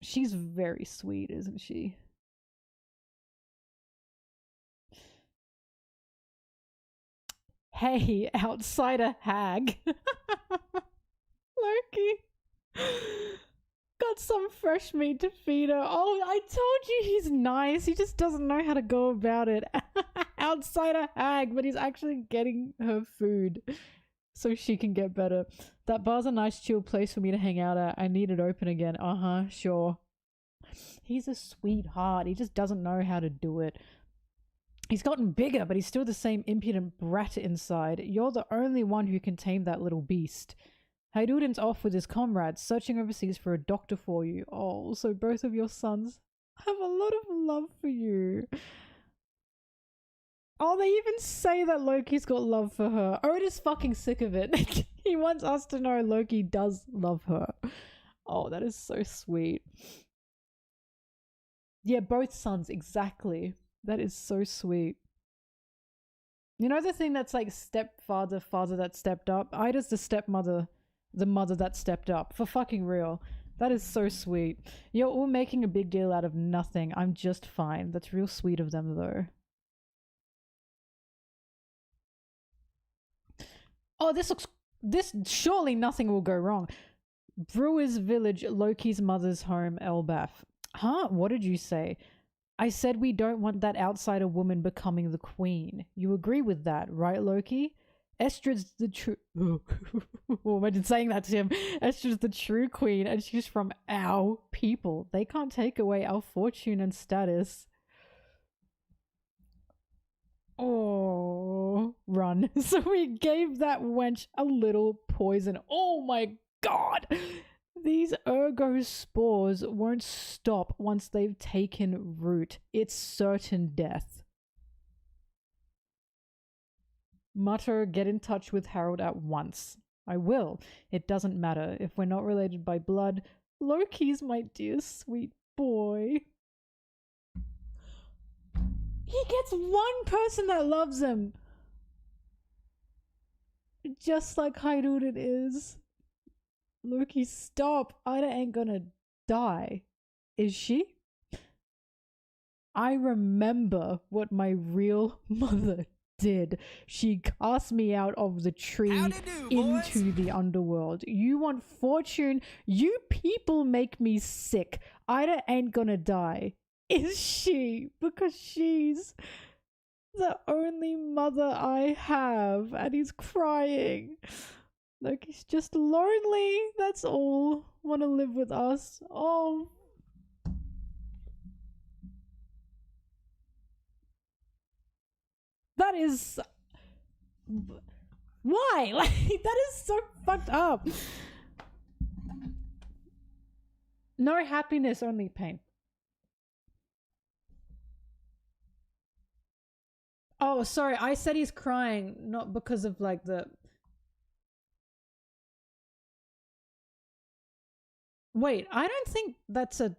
She's very sweet, isn't she? Hey, outsider hag. Loki. Got some fresh meat to feed her. Oh, I told you he's nice. He just doesn't know how to go about it. Outsider hag, but he's actually getting her food so she can get better. That bar's a nice chill place for me to hang out at. I need it open again. Sure. He's a sweetheart. He just doesn't know how to do it. He's gotten bigger, but he's still the same impudent brat inside. You're the only one who can tame that little beast. Hayduden's off with his comrades, searching overseas for a doctor for you. Oh, so both of your sons have a lot of love for you. Oh, they even say that Loki's got love for her. Oda's fucking sick of it. He wants us to know Loki does love her. Oh, that is so sweet. Yeah, both sons, exactly. That is so sweet. You know the thing that's like stepfather, father that stepped up? Ida's the stepmother, the mother that stepped up. For fucking real. That is so sweet. You're all making a big deal out of nothing. I'm just fine. That's real sweet of them though. Oh, this surely nothing will go wrong. Brewer's village, Loki's mother's home, Elbaf. Huh? What did you say? I said we don't want that outsider woman becoming the queen. You agree with that, right, Loki? Estrid's the true... Oh, imagine saying that to him. Estrid's the true queen and she's from our people. They can't take away our fortune and status. Oh, run. So we gave that wench a little poison. Oh my god! These ergo spores won't stop once they've taken root. It's certain death. Mutter, get in touch with Harold at once. I will. It doesn't matter. If we're not related by blood, Loki's my dear sweet boy. He gets one person that loves him. Just like Hyrule it is. Loki, stop. Ida ain't gonna die. Is she? I remember what my real mother did. She cast me out of the tree into the underworld. You want fortune? You people make me sick. Ida ain't gonna die. Is she? Because she's the only mother I have. And he's crying. Loki's just lonely. That's all. Want to live with us. Oh. That is... Why? Like, that is so fucked up. No happiness, only pain. Oh, sorry. I said he's crying, not because of like the... Wait, I don't think that's a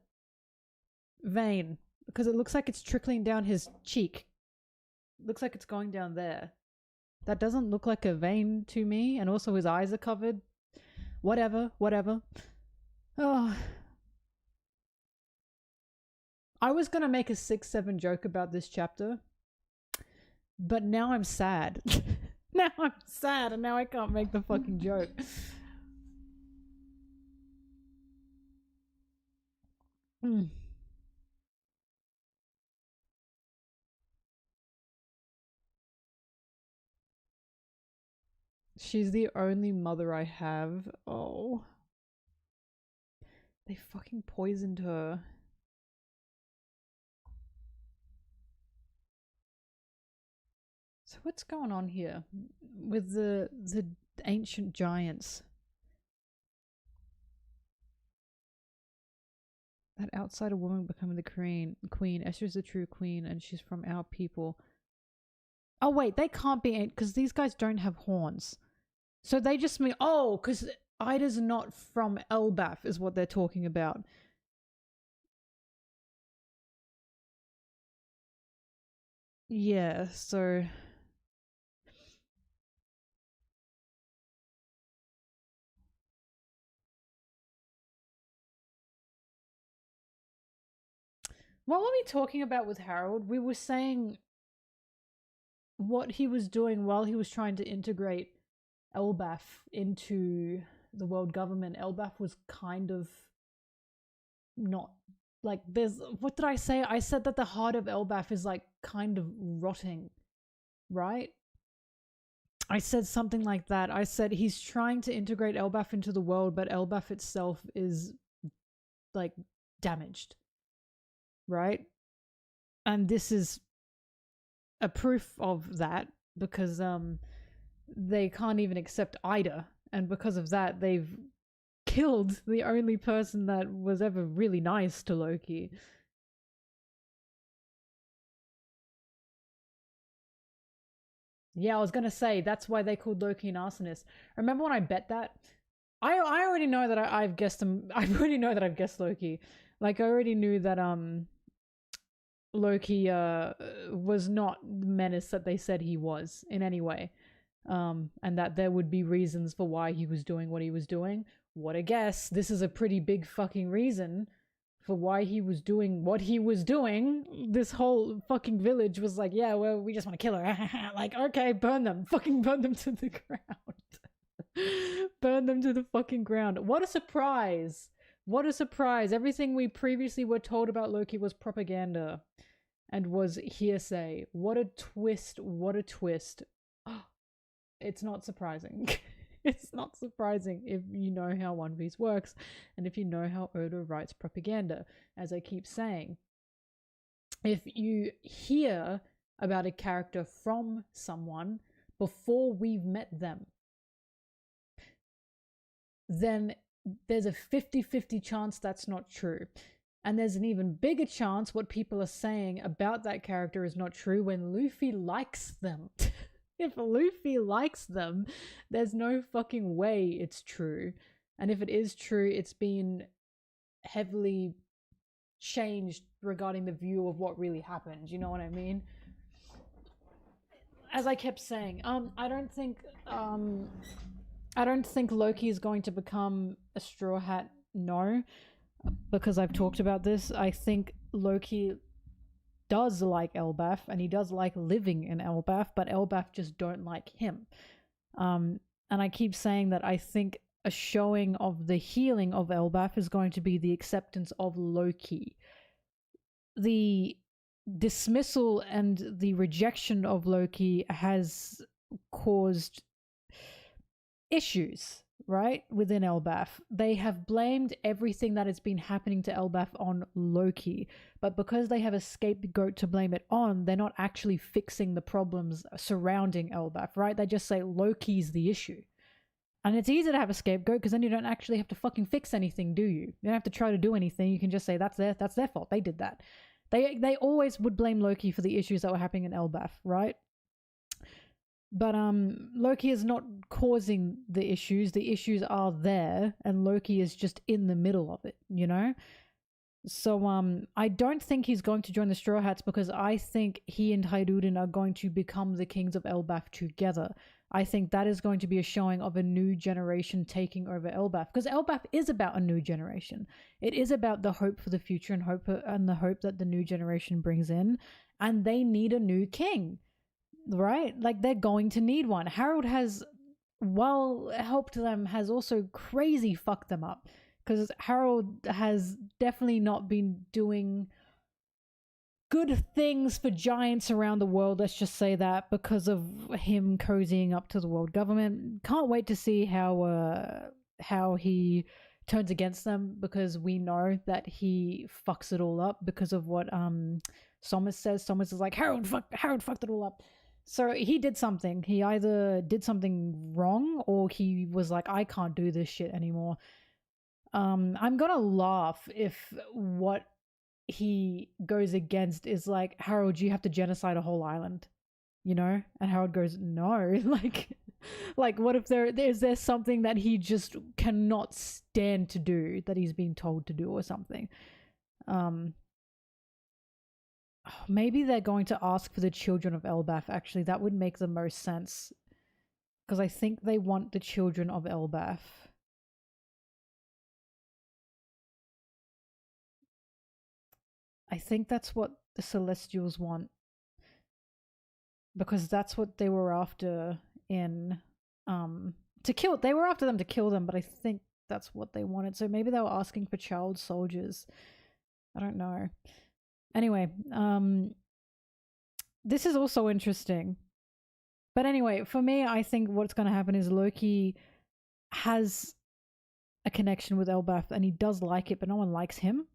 vein because it looks like it's trickling down his cheek. Looks like it's going down there. That doesn't look like a vein to me, and also his eyes are covered. Whatever. Oh. I was gonna make a 6-7 joke about this chapter, but now I'm sad. Now I'm sad, and now I can't make the fucking joke. She's the only mother I have. Oh. They fucking poisoned her. So what's going on here with the ancient giants? That outsider woman becoming the queen. Esther's the true queen and she's from our people. Oh wait, they can't be, because these guys don't have horns. So they just mean, oh, because Ida's not from Elbaf is what they're talking about. Yeah, so... What were we talking about with Harold? We were saying what he was doing while he was trying to integrate Elbaf into the world government. Elbaf was kind of not like there's what did I say? I said that the heart of Elbaf is like kind of rotting, right? I said something like that. I said he's trying to integrate Elbaf into the world, but Elbaf itself is like damaged, right? And this is a proof of that because they can't even accept Ida, and because of that they've killed the only person that was ever really nice to Loki. Yeah, I was gonna say that's why they called Loki an arsonist. Remember when I bet that? I already know that I've guessed him. I already know that I've guessed Loki. Like I already knew that Loki was not the menace that they said he was in any way. And that there would be reasons for why he was doing what he was doing. What a guess. This is a pretty big fucking reason for why he was doing what he was doing. This whole fucking village was like, yeah, well, we just want to kill her. Like, okay, burn them. Fucking burn them to the ground. Burn them to the fucking ground. What a surprise. What a surprise. Everything we previously were told about Loki was propaganda and was hearsay. What a twist. What a twist. It's not surprising. It's not surprising if you know how One Piece works and if you know how Oda writes propaganda. As I keep saying, if you hear about a character from someone before we've met them, then there's a 50-50 chance that's not true. And there's an even bigger chance what people are saying about that character is not true when Luffy likes them. If Luffy likes them, there's no fucking way it's true. And if it is true, it's been heavily changed regarding the view of what really happened. You know what I mean? As I kept saying, I don't think Loki is going to become a Straw Hat. No, because I've talked about this. I think Loki does like Elbaf and he does like living in Elbaf, but Elbaf just don't like him. And I keep saying that I think a showing of the healing of Elbaf is going to be the acceptance of Loki. The dismissal and the rejection of Loki has caused issues, right, within Elbaf. They have blamed everything that has been happening to Elbaf on Loki, but because they have a scapegoat to blame it on, they're not actually fixing the problems surrounding Elbaf, right? They just say Loki's the issue. And it's easy to have a scapegoat because then you don't actually have to fucking fix anything, do you? You don't have to try to do anything. You can just say that's their fault. They did that. They always would blame Loki for the issues that were happening in Elbaf, right? But Loki is not causing the issues. The issues are there, and Loki is just in the middle of it, you know? So I don't think he's going to join the Straw Hats because I think he and Hyrule are going to become the kings of Elbaf together. I think that is going to be a showing of a new generation taking over Elbaf, because Elbaf is about a new generation. It is about the hope for the future and the hope that the new generation brings in, and they need a new king. Right? Like they're going to need one. Harold has, while helped them, has also crazy fucked them up. Because Harold has definitely not been doing good things for giants around the world, let's just say that, because of him cozying up to the world government. Can't wait to see how he turns against them, because we know that he fucks it all up because of what Somers says. Somers is like, Harold fucked it all up. So he did something. He either did something wrong or he was like, I can't do this shit anymore. I'm gonna laugh if what he goes against is like, Harold, you have to genocide a whole island, you know? And Harold goes, no. like what if is there something that he just cannot stand to do that he's been told to do or something? Maybe they're going to ask for the children of Elbaf. Actually, that would make the most sense. Because I think they want the children of Elbaf. I think that's what the Celestials want. Because that's what they were after in... They were after them to kill them, but I think that's what they wanted. So maybe they were asking for child soldiers. I don't know. Anyway, this is also interesting. But anyway, for me, I think what's going to happen is Loki has a connection with Elbaf and he does like it, but no one likes him.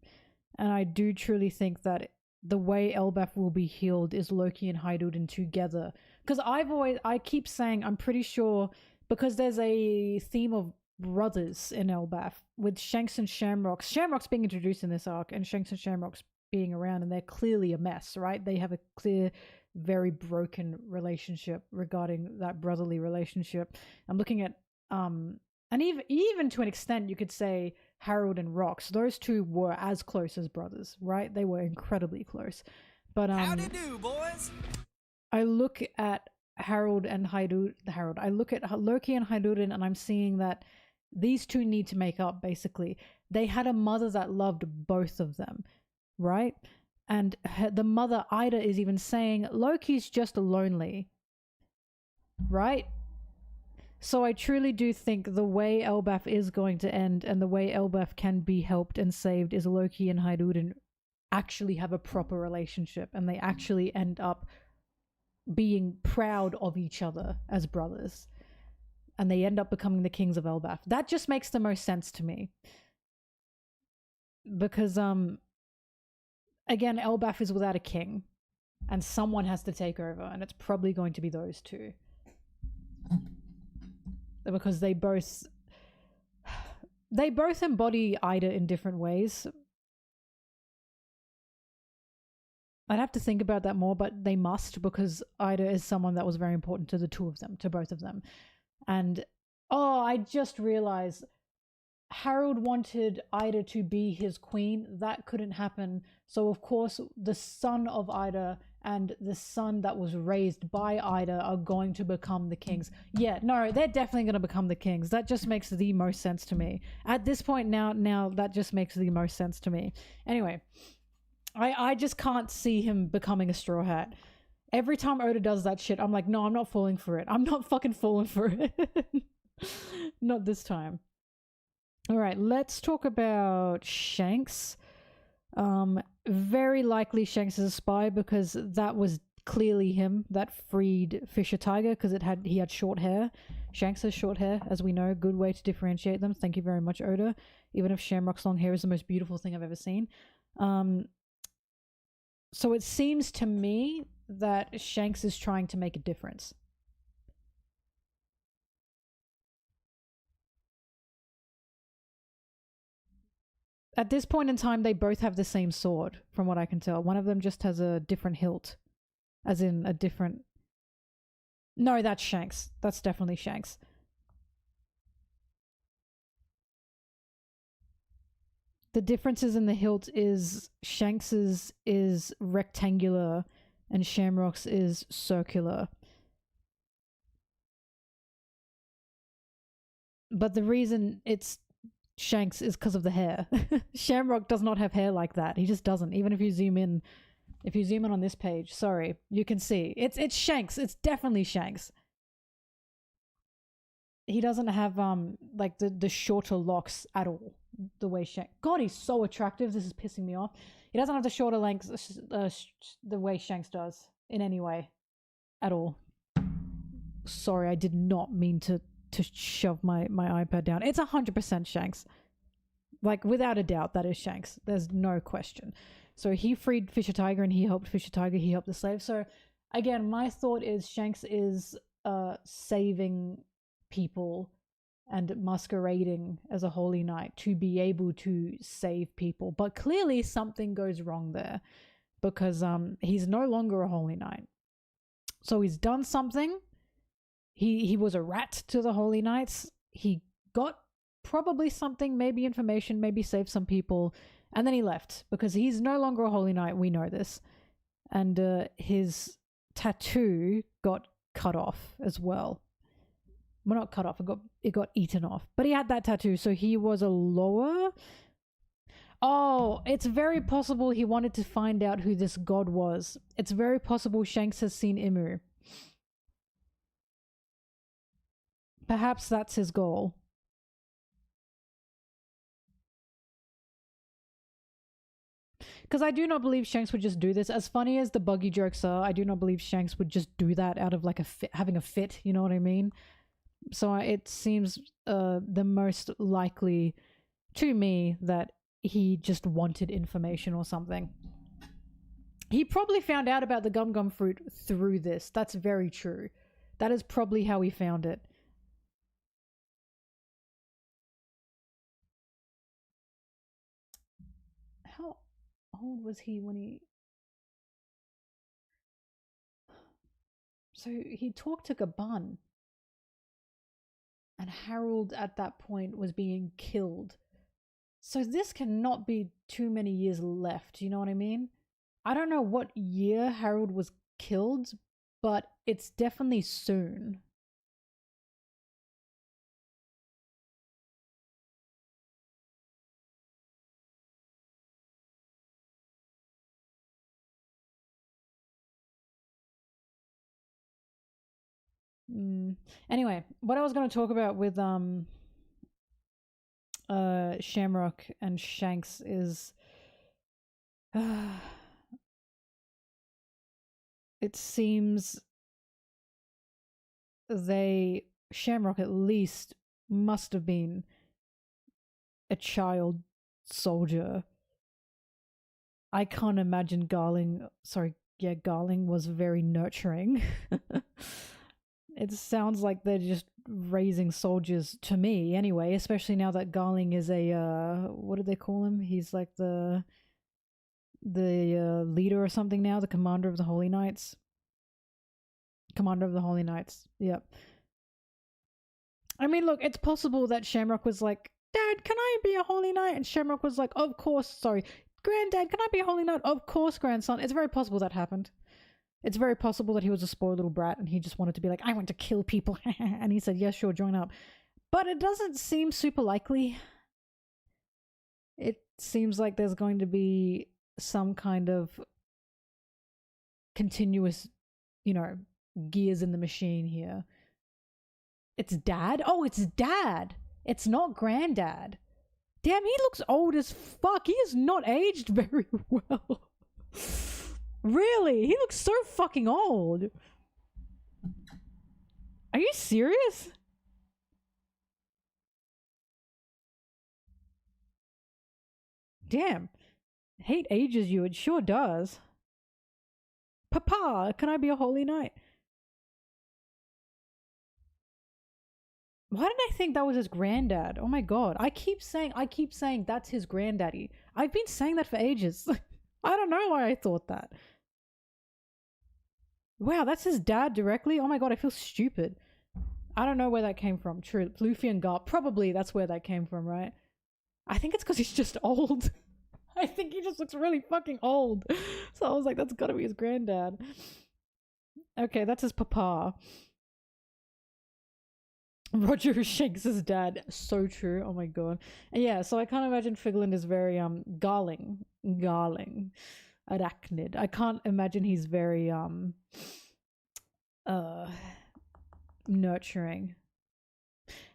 And I do truly think that the way Elbaf will be healed is Loki and Hyrule together. Because I keep saying, I'm pretty sure, because there's a theme of brothers in Elbaf with Shanks and Shamrocks. Shamrocks being introduced in this arc and Shanks and Shamrocks being around, and they're clearly a mess, right? They have a clear very broken relationship regarding that brotherly relationship. I'm looking at and even to an extent you could say Harold and Rox, those two were as close as brothers, right? They were incredibly close. But Howdy do, boys. I look at Harold and Harold. I look at Loki and Hyduden, and I'm seeing that these two need to make up. Basically, they had a mother that loved both of them, right? And the mother Ida is even saying Loki's just lonely, right? So I truly do think the way Elbaf is going to end, and the way Elbaf can be helped and saved, is Loki and Hyduden actually have a proper relationship, and they actually end up being proud of each other as brothers, and they end up becoming the kings of Elbaf. That just makes the most sense to me, because again, Elbaf is without a king, and someone has to take over, and it's probably going to be those two, because they both embody Ida in different ways. I'd have to think about that more, but they must, because Ida is someone that was very important to the two of them, to both of them. And, oh, I just realized Harold wanted Ida to be his queen. That couldn't happen. So, of course, the son of Ida and the son that was raised by Ida are going to become the kings. Yeah, no, they're definitely going to become the kings. That just makes the most sense to me. At this point now, that just makes the most sense to me. Anyway, I just can't see him becoming a Straw Hat. Every time Oda does that shit, I'm like, no, I'm not falling for it. I'm not fucking falling for it. Not this time. All right, let's talk about Shanks. Very likely Shanks is a spy, because that was clearly him that freed Fisher Tiger, because he had short hair. Shanks has short hair, as we know. Good way to differentiate them. Thank you very much, Oda. Even if Shamrock's long hair is the most beautiful thing I've ever seen. So it seems to me that Shanks is trying to make a difference. At this point in time, they both have the same sword, from what I can tell. One of them just has a different hilt. As in a different... No, that's Shanks. That's definitely Shanks. The differences in the hilt is Shanks's is rectangular and Shamrock's is circular. But the reason it's Shanks is because of the hair. Shamrock does not have hair like that. He just doesn't. Even if you zoom in on this page, sorry, you can see. It's Shanks. It's definitely Shanks. He doesn't have like the shorter locks at all. The way Shanks... God, he's so attractive. This is pissing me off. He doesn't have the shorter lengths the way Shanks does in any way at all. Sorry, I did not mean to shove my iPad down. It's 100% Shanks. Like, without a doubt, that is Shanks. There's no question. So he freed Fisher Tiger and he helped Fisher Tiger. He helped the slave. So again, my thought is Shanks is saving people and masquerading as a holy knight to be able to save people. But clearly something goes wrong there, because he's no longer a holy knight. So he's done something. He was a rat to the holy knights. He got probably something, maybe information, maybe saved some people, and then he left, because he's no longer a holy knight. We know this. And his tattoo got cut off as well. Well, not cut off, it got eaten off. But he had that tattoo, so he was a lower. Oh, it's very possible he wanted to find out who this god was. It's very possible Shanks has seen Imu. Perhaps that's his goal. Because I do not believe Shanks would just do this. As funny as the buggy jokes are, I do not believe Shanks would just do that out of like having a fit, you know what I mean? So it seems the most likely to me that he just wanted information or something. He probably found out about the gum gum fruit through this. That's very true. That is probably how he found it. How old was he when he... So he talked to Gaban. And Harold at that point was being killed. So this cannot be too many years left, you know what I mean? I don't know what year Harold was killed, but it's definitely soon. Anyway, what I was going to talk about with Shamrock and Shanks is it seems Shamrock at least must have been a child soldier. I can't imagine Garling was very nurturing. It sounds like they're just raising soldiers to me anyway, especially now that Garling is a what do they call him? He's like the leader or something now, the commander of the Holy Knights. Commander of the Holy Knights. Yep. I mean, look, it's possible that Shamrock was like, "Dad, can I be a Holy Knight?" And Shamrock was like, "Of course, sorry. Granddad, can I be a Holy Knight?" "Of course, grandson." It's very possible that happened. It's very possible that he was a spoiled little brat and he just wanted to be like, "I want to kill people." And he said, "Yes, sure, join up." But it doesn't seem super likely. It seems like there's going to be some kind of continuous, gears in the machine here. It's Dad? Oh, it's Dad! It's not Granddad. Damn, he looks old as fuck. He has not aged very well. Really? He looks so fucking old. Are you serious? Damn. Hate ages you. It sure does. Papa, can I be a Holy Knight? Why did I think that was his granddad? Oh my god. I keep saying that's his granddaddy. I've been saying that for ages. I don't know why I thought that. Wow, that's his dad directly? Oh my god, I feel stupid. I don't know where that came from. True, Luffy and Garp. Probably that's where that came from, right? I think it's because he's just old. I think he just looks really fucking old. So I was like, that's gotta be his granddad. Okay, that's his papa. Roger Shanks' dad. So true. Oh my god. And yeah, so I can't imagine Figland is very garling. Arachnid. I can't imagine he's very nurturing.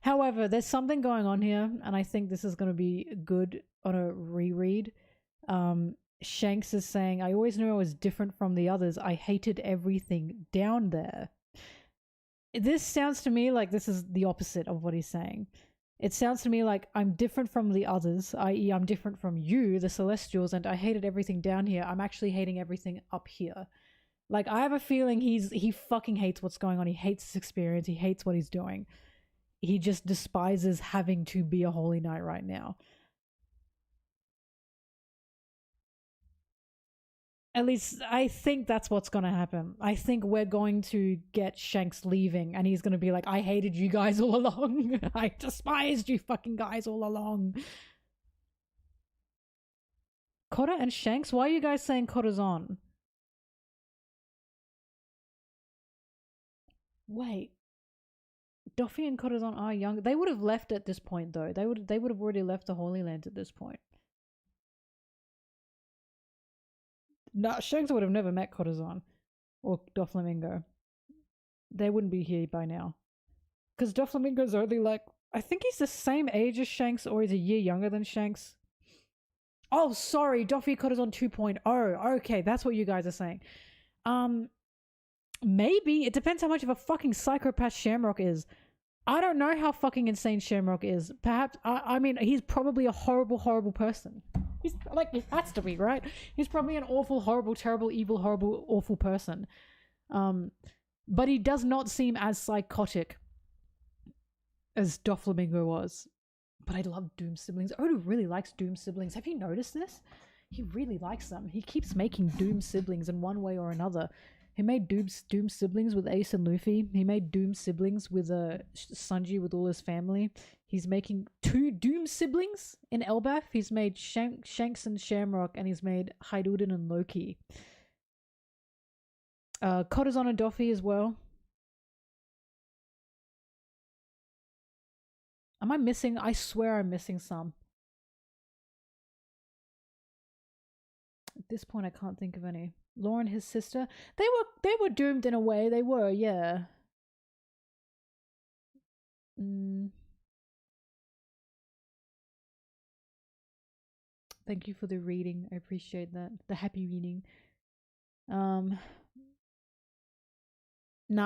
However, there's something going on here, and I think this is gonna be good on a reread. Shanks is saying, "I always knew I was different from the others. I hated everything down there." This sounds to me like this is the opposite of what he's saying. It sounds to me like I'm different from the others, i.e. I'm different from you, the Celestials, and I hated everything down here. I'm actually hating everything up here. Like, I have a feeling he fucking hates what's going on. He hates his experience. He hates what he's doing. He just despises having to be a Holy Knight right now. At least I think that's what's going to happen. I think we're going to get Shanks leaving and he's going to be like, "I hated you guys all along. I despised you fucking guys all along." Kotta and Shanks? Why are you guys saying Kotta's on? Wait. Doffy and Corazon are young. They would have left at this point, though. They would have already left the Holy Land at this point. No, Shanks would have never met Corazon or Doflamingo. They wouldn't be here by now. Because Doflamingo's only like, I think he's the same age as Shanks or he's a year younger than Shanks. Oh, sorry, Doffy Corazon 2.0. Okay, that's what you guys are saying. Maybe. It depends how much of a fucking psychopath Shamrock is. I don't know how fucking insane Shamrock is. Perhaps, I mean, he's probably a horrible, horrible person. He's like, he has to be, right? He's probably an awful, horrible, terrible, evil, horrible, awful person. But he does not seem as psychotic as Doflamingo was. But I love Doom siblings. Oda really likes Doom siblings. Have you noticed this? He really likes them. He keeps making Doom siblings in one way or another. He made Doom siblings with Ace and Luffy. He made Doom siblings with Sanji with all his family. He's making 2 Doom siblings in Elbaf. He's made Shanks and Shamrock, and he's made Hyduden and Loki. Corazon and Doffy as well. Am I missing? I swear I'm missing some. At this point, I can't think of any. Lauren, his sister, they were doomed in a way. They were, yeah. Thank you for the reading. I appreciate that. The happy reading. Nah,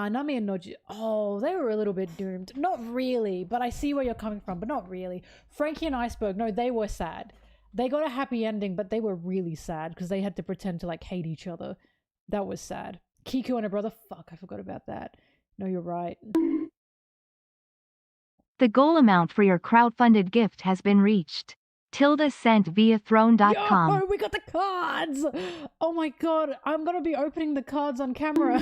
Nami and Noji. Oh, they were a little bit doomed. Not really, but I see where you're coming from, but not really. Frankie and Iceberg, no, they were sad. They got a happy ending, but they were really sad because they had to pretend to like hate each other. That was sad. Kiku and her brother, fuck, I forgot about that. No, you're right. The goal amount for your crowdfunded gift has been reached. Tilda sent via throne.com. Yo, we got the cards! Oh my god, I'm gonna be opening the cards on camera.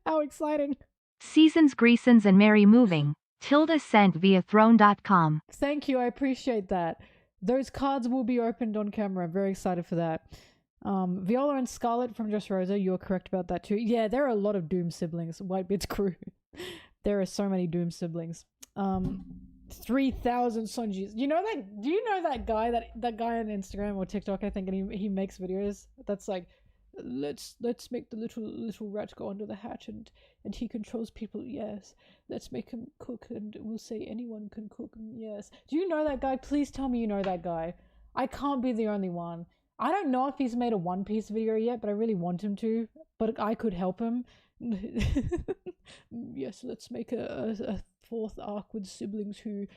How exciting. Seasons Greasons and Mary Moving. Tilda sent via throne.com. Thank you, I appreciate that. Those cards will be opened on camera. I'm very excited for that. Viola and Scarlet from Just Rosa, you're correct about that too. Yeah, there are a lot of Doom siblings. Whitebeard's crew. There are so many Doom siblings. 3,000 Sonjis. You know that? Do you know that guy? That guy on Instagram or TikTok, I think, and he makes videos. That's like, let's make the little rat go under the hatch and he controls people. Yes, let's make him cook and we'll say anyone can cook. Yes. Do you know that guy? Please tell me you know that guy. I can't be the only one. I don't know if he's made a One Piece video yet, but I really want him to. But I could help him. Yes, let's make a 4th arc with siblings who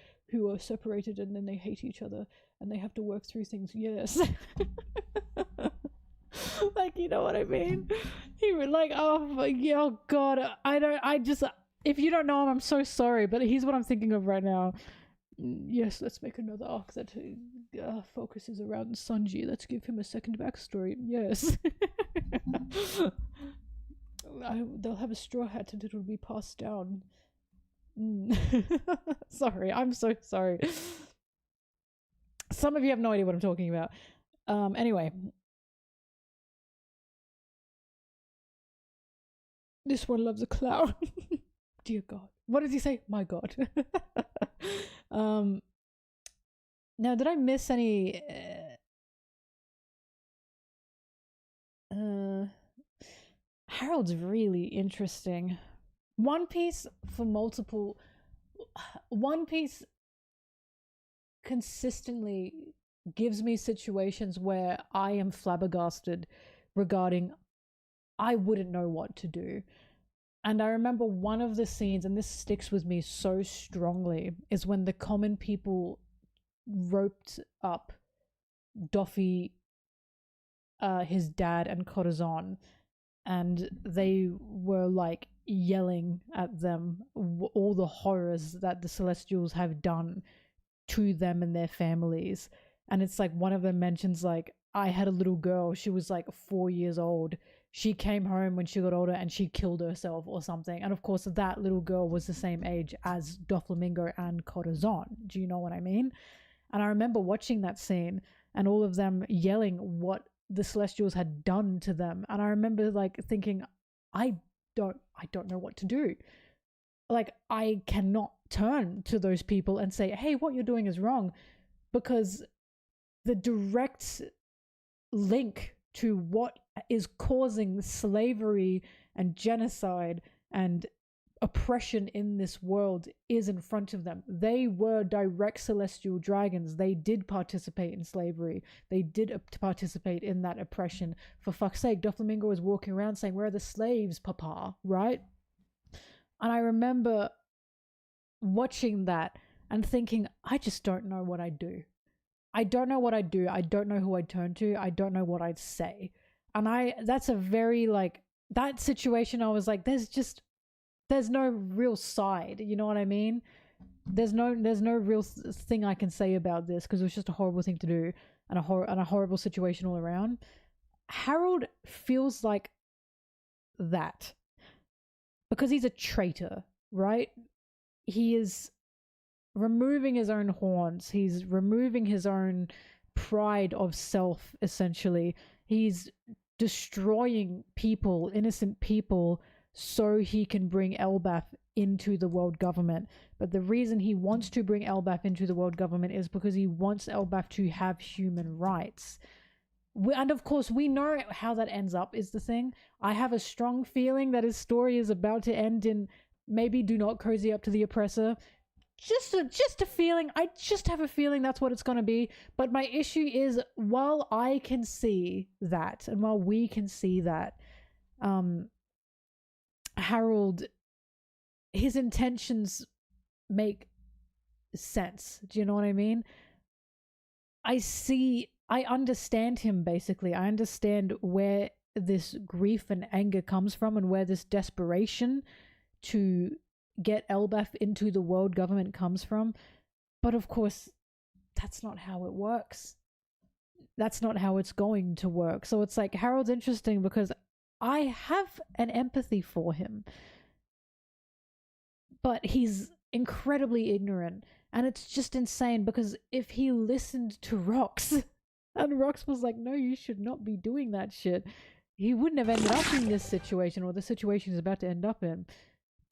are separated and then they hate each other and they have to work through things. Yes. Like, you know what I mean? He was like, oh god, if you don't know him, I'm so sorry, but he's what I'm thinking of right now. Yes, let's make another arc that focuses around Sanji. Let's give him a second backstory. Yes. They'll have a straw hat and it'll be passed down. Sorry, I'm so sorry. Some of you have no idea what I'm talking about. Anyway. This one loves a clown. Dear God. What does he say? My God. Now, did I miss any... Harold's really interesting. One Piece consistently gives me situations where I am flabbergasted regarding I wouldn't know what to do. And I remember one of the scenes, and this sticks with me so strongly, is when the common people roped up Doffy, his dad, and Corazon, and they were like yelling at them all the horrors that the Celestials have done to them and their families. And it's like one of them mentions like, I had a little girl, she was like 4 years old. She came home when she got older and she killed herself or something. And of course, that little girl was the same age as Doflamingo and Corazon. Do you know what I mean? And I remember watching that scene and all of them yelling what the Celestials had done to them. And I remember like thinking, I don't know what to do. Like, I cannot turn to those people and say, hey, what you're doing is wrong, because the direct link to what is causing slavery and genocide and oppression in this world is in front of them. They were direct celestial dragons. They did participate in slavery. They did participate in that oppression. For fuck's sake, Doflamingo was walking around saying, where are the slaves, Papa? Right? And I remember watching that and thinking, I just don't know what I'd do. I don't know what I'd do. I don't know who I'd turn to. I don't know what I'd say. And that's a very like, that situation, I was like, there's no real side. You know what I mean? There's no real thing I can say about this because it was just a horrible thing to do and a horrible situation all around. Harold feels like that. Because he's a traitor, right? He is removing his own horns. He's removing his own pride of self, essentially. He's destroying people, innocent people, so he can bring Elbaf into the world government. But the reason he wants to bring Elbaf into the world government is because he wants Elbaf to have human rights. And of course, we know how that ends up, is the thing. I have a strong feeling that his story is about to end in maybe do not cozy up to the oppressor. Just a feeling. I just have a feeling that's what it's going to be. But my issue is, while I can see that, and while we can see that, Harold, his intentions make sense. Do you know what I mean? I understand him, basically. I understand where this grief and anger comes from, and where this desperation to get Elbaf into the world government comes from. But of course, that's not how it works. That's not how it's going to work. So it's like, Harold's interesting because I have an empathy for him. But he's incredibly ignorant. And it's just insane, because if he listened to Rox, and Rox was like, no, you should not be doing that shit, he wouldn't have ended up in this situation, or the situation he's about to end up in.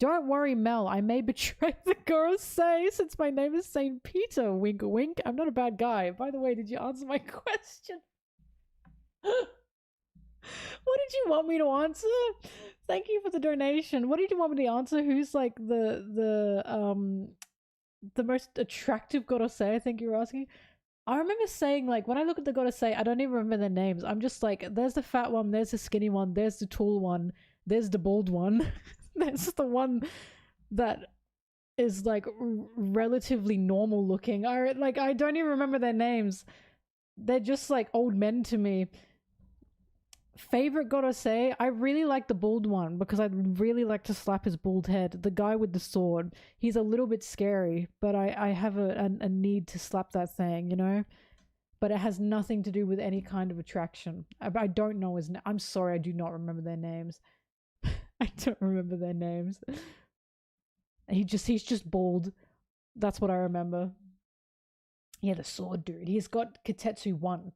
Don't worry, Mel, I may betray the Gorosei since my name is Saint Peter, wink wink. I'm not a bad guy. By the way, did you answer my question? What did you want me to answer? Thank you for the donation. What did you want me to answer? Who's like the most attractive Gorosei, I think you were asking? I remember saying, like, when I look at the Gorosei, I don't even remember their names. I'm just like, there's the fat one, there's the skinny one, there's the tall one, there's the bald one. There's the one that is like relatively normal looking. I don't even remember their names. They're just like old men to me. Favorite Gorosei, I really like the bald one, because I'd really like to slap his bald head. The guy with the sword. He's a little bit scary, but I have a need to slap that thing, you know? But it has nothing to do with any kind of attraction. I don't know his name. I'm sorry, I do not remember their names. I don't remember their names. He's just bald. That's what I remember. Yeah, the sword dude. He's got Kitetsu 1.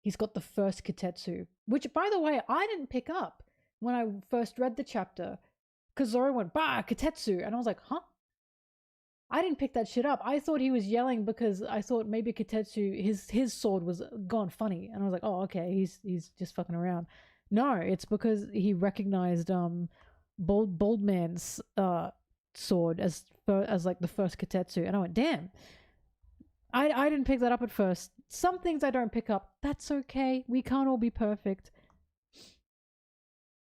He's got the first Kitetsu. Which, by the way, I didn't pick up when I first read the chapter. Because Zoro went, bah, Kitetsu. And I was like, huh? I didn't pick that shit up. I thought he was yelling because I thought maybe Kitetsu, his sword was gone funny. And I was like, oh, okay, he's just fucking around. No, it's because he recognized Bald Man's sword as like the first Kitetsu, and I went, damn. I didn't pick that up at first. Some things I don't pick up. That's okay. We can't all be perfect.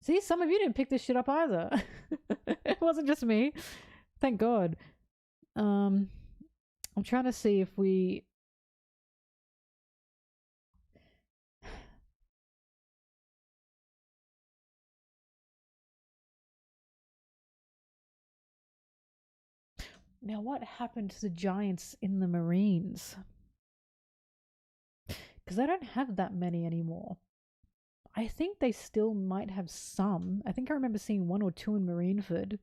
See, some of you didn't pick this shit up either. It wasn't just me. Thank God. I'm trying to see if we. Now, what happened to the giants in the Marines? Because I don't have that many anymore. I think they still might have some. I think I remember seeing 1 or 2 in Marineford.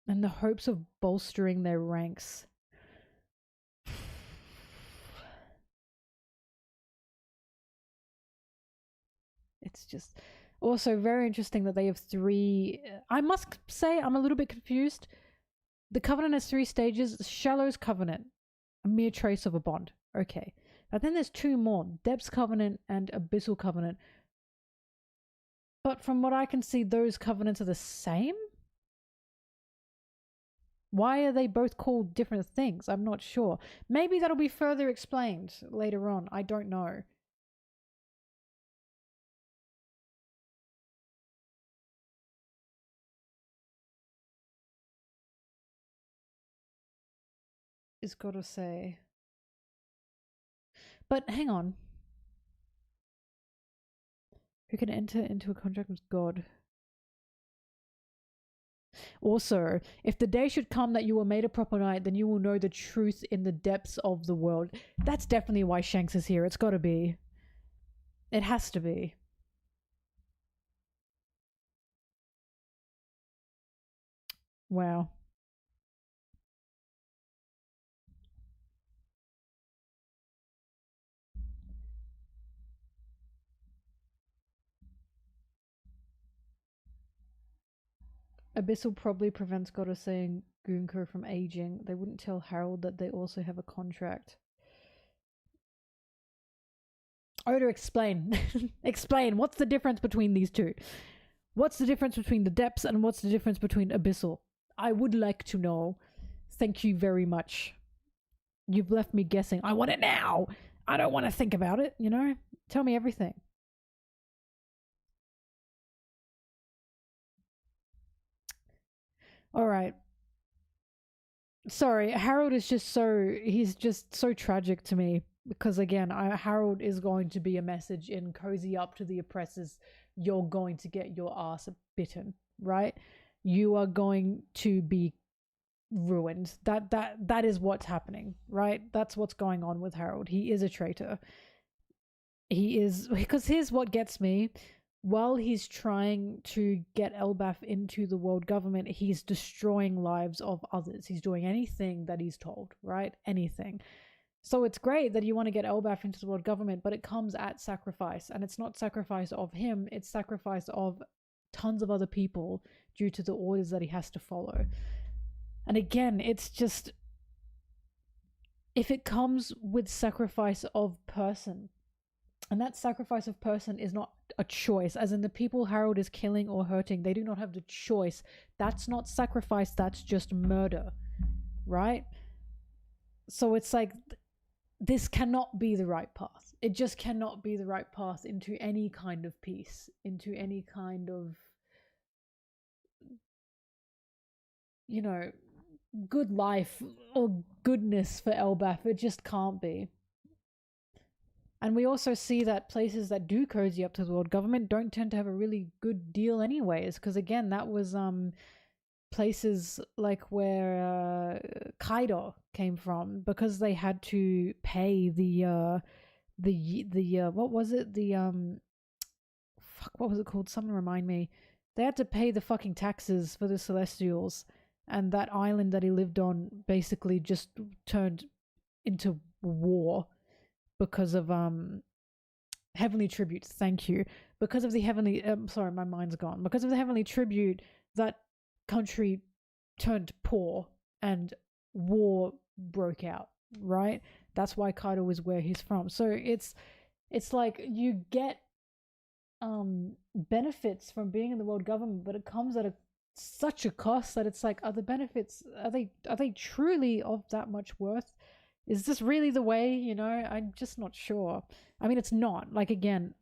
In the hopes of bolstering their ranks. It's just also very interesting that they have 3. I must say, I'm a little bit confused. The Covenant has 3 stages. Shallow's Covenant, a mere trace of a bond. Okay. But then there's 2 more. Depth's Covenant and Abyssal Covenant. But from what I can see, those covenants are the same? Why are they both called different things? I'm not sure. Maybe that'll be further explained later on. I don't know. Is gotta say. But hang on. Who can enter into a contract with God? Also, if the day should come that you were made a proper knight, then you will know the truth in the depths of the world. That's definitely why Shanks is here. It's got to be. It has to be. Wow. Abyssal probably prevents Goddess saying Goonko from aging. They wouldn't tell Harold that they also have a contract. Oda, explain. Explain. What's the difference between these two? What's the difference between the depths and what's the difference between Abyssal? I would like to know. Thank you very much. You've left me guessing. I want it now. I don't want to think about it, you know? Tell me everything. All right. Sorry, Harold is just so, he's just so tragic to me because again, Harold is going to be a message in cozy up to the oppressors. You're going to get your ass bitten, right? You are going to be ruined. That is what's happening, right? That's what's going on with Harold. He is a traitor. He is, because here's what gets me. While he's trying to get Elbaf into the world government, he's destroying lives of others. He's doing anything that he's told, right? Anything. So it's great that you want to get Elbaf into the world government, but it comes at sacrifice. And it's not sacrifice of him, it's sacrifice of tons of other people due to the orders that he has to follow. And again, it's just, if it comes with sacrifice of person, and that sacrifice of person is not a choice, as in the people Harold is killing or hurting, they do not have the choice. That's not sacrifice, that's just murder, right? So it's like, this cannot be the right path. It just cannot be the right path into any kind of peace, into any kind of, you know, good life or goodness for Elbaf. It just can't be. And we also see that places that do cozy up to the world government don't tend to have a really good deal anyways, because again, that was places like where Kaido came from, because they had to pay the what was it? What was it called? Someone remind me. They had to pay the fucking taxes for the Celestials, and that island that he lived on basically just turned into war because of heavenly tribute. Thank you. Because of the heavenly sorry, my mind's gone. Because of the heavenly tribute, that country turned poor and war broke out, right? That's why Kaido is where he's from. So it's like you get benefits from being in the world government, but it comes at such a cost that it's like, are the benefits, are they truly of that much worth? Is this really the way, you know? I'm just not sure. I mean, it's not. Like, again,